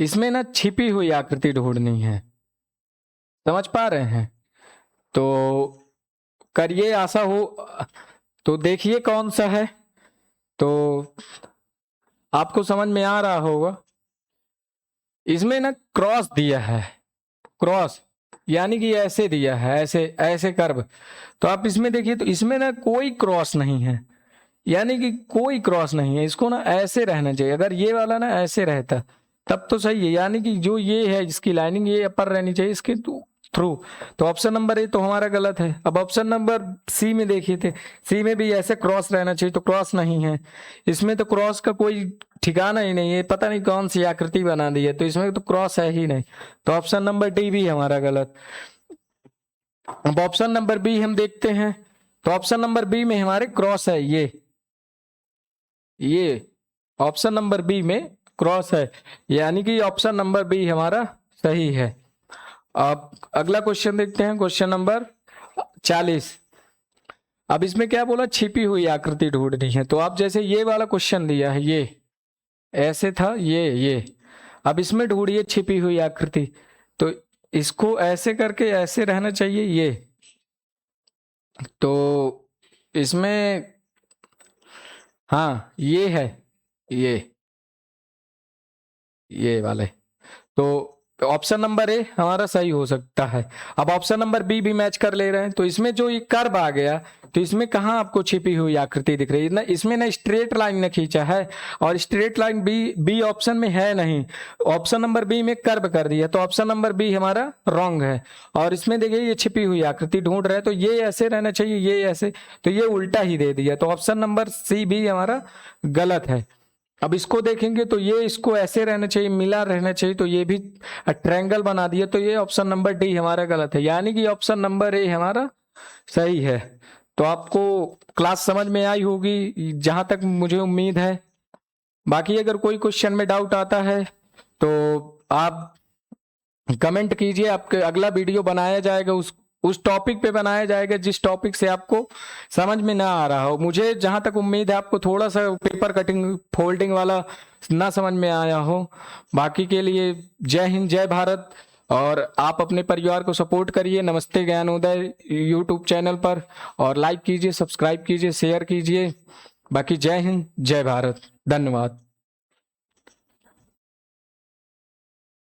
इसमें ना छिपी हुई आकृति ढूंढनी है। समझ पा रहे हैं, तो करिए, आशा हो तो देखिए कौन सा है, तो आपको समझ में आ रहा होगा। इसमें ना क्रॉस दिया है, क्रॉस यानी कि ऐसे दिया है, ऐसे ऐसे कर्व। तो आप इसमें देखिए, तो इसमें ना कोई क्रॉस नहीं है, यानी कि कोई क्रॉस नहीं है, इसको ना ऐसे रहना चाहिए। अगर ये वाला ना ऐसे रहता तब तो सही है, यानी कि जो ये है इसकी लाइनिंग ये अपर रहनी चाहिए इसके थ्रू। तो ऑप्शन नंबर ए तो हमारा गलत है। अब ऑप्शन नंबर सी में देखिए थे, सी में भी ऐसे क्रॉस रहना चाहिए, तो क्रॉस नहीं है। इसमें तो क्रॉस का कोई ठिकाना ही नहीं है, पता नहीं कौन सी आकृति बना दी है, तो इसमें तो क्रॉस है ही नहीं, तो ऑप्शन नंबर डी भी हमारा गलत। अब ऑप्शन नंबर बी हम देखते हैं, तो ऑप्शन नंबर बी में हमारे क्रॉस है, ये ऑप्शन नंबर बी में क्रॉस है, यानी कि ऑप्शन नंबर बी हमारा सही है। अब अगला क्वेश्चन देखते हैं, क्वेश्चन नंबर 40। अब इसमें क्या बोला, छिपी हुई आकृति ढूंढनी है। तो आप जैसे ये वाला क्वेश्चन दिया है, ये ऐसे था, ये अब इसमें ढूंढिए छिपी हुई आकृति, तो इसको ऐसे करके ऐसे रहना चाहिए ये, तो इसमें हाँ ये है, ये वाले, तो ऑप्शन नंबर ए हमारा सही हो सकता है। अब ऑप्शन नंबर बी भी मैच कर ले रहे हैं, तो इसमें जो ये कर्व आ गया, तो इसमें कहाँ आपको छिपी हुई आकृति दिख रही है ना, इसमें ना स्ट्रेट लाइन ने खींचा है, और स्ट्रेट लाइन बी ऑप्शन में है नहीं, ऑप्शन नंबर बी में कर्व कर दिया, तो ऑप्शन नंबर बी हमारा रॉन्ग है। और इसमें देखिए ये छिपी हुई आकृति ढूंढ रहे हैं, तो ये ऐसे रहना चाहिए, ये ऐसे, तो ये उल्टा ही दे दिया, तो ऑप्शन नंबर सी भी हमारा गलत है। अब इसको देखेंगे, तो ये इसको ऐसे रहना चाहिए, मिला रहना चाहिए, तो ये भी ट्रायंगल बना दिया, तो ये ऑप्शन नंबर डी हमारा गलत है, यानी कि ऑप्शन नंबर ए हमारा सही है। तो आपको क्लास समझ में आई होगी, जहां तक मुझे उम्मीद है। बाकी अगर कोई क्वेश्चन में डाउट आता है तो आप कमेंट कीजिए, आपके अगला वीडियो बनाया जाएगा, उस टॉपिक पे बनाया जाएगा जिस टॉपिक से आपको समझ में ना आ रहा हो। मुझे जहां तक उम्मीद है आपको थोड़ा सा पेपर कटिंग फोल्डिंग वाला ना समझ में आया हो। बाकी के लिए जय हिंद, जय भारत। और आप अपने परिवार को सपोर्ट करिए नमस्ते ज्ञानोदय यूट्यूब चैनल पर, और लाइक कीजिए, सब्सक्राइब कीजिए, शेयर कीजिए। बाकी जय हिंद, जय भारत, धन्यवाद।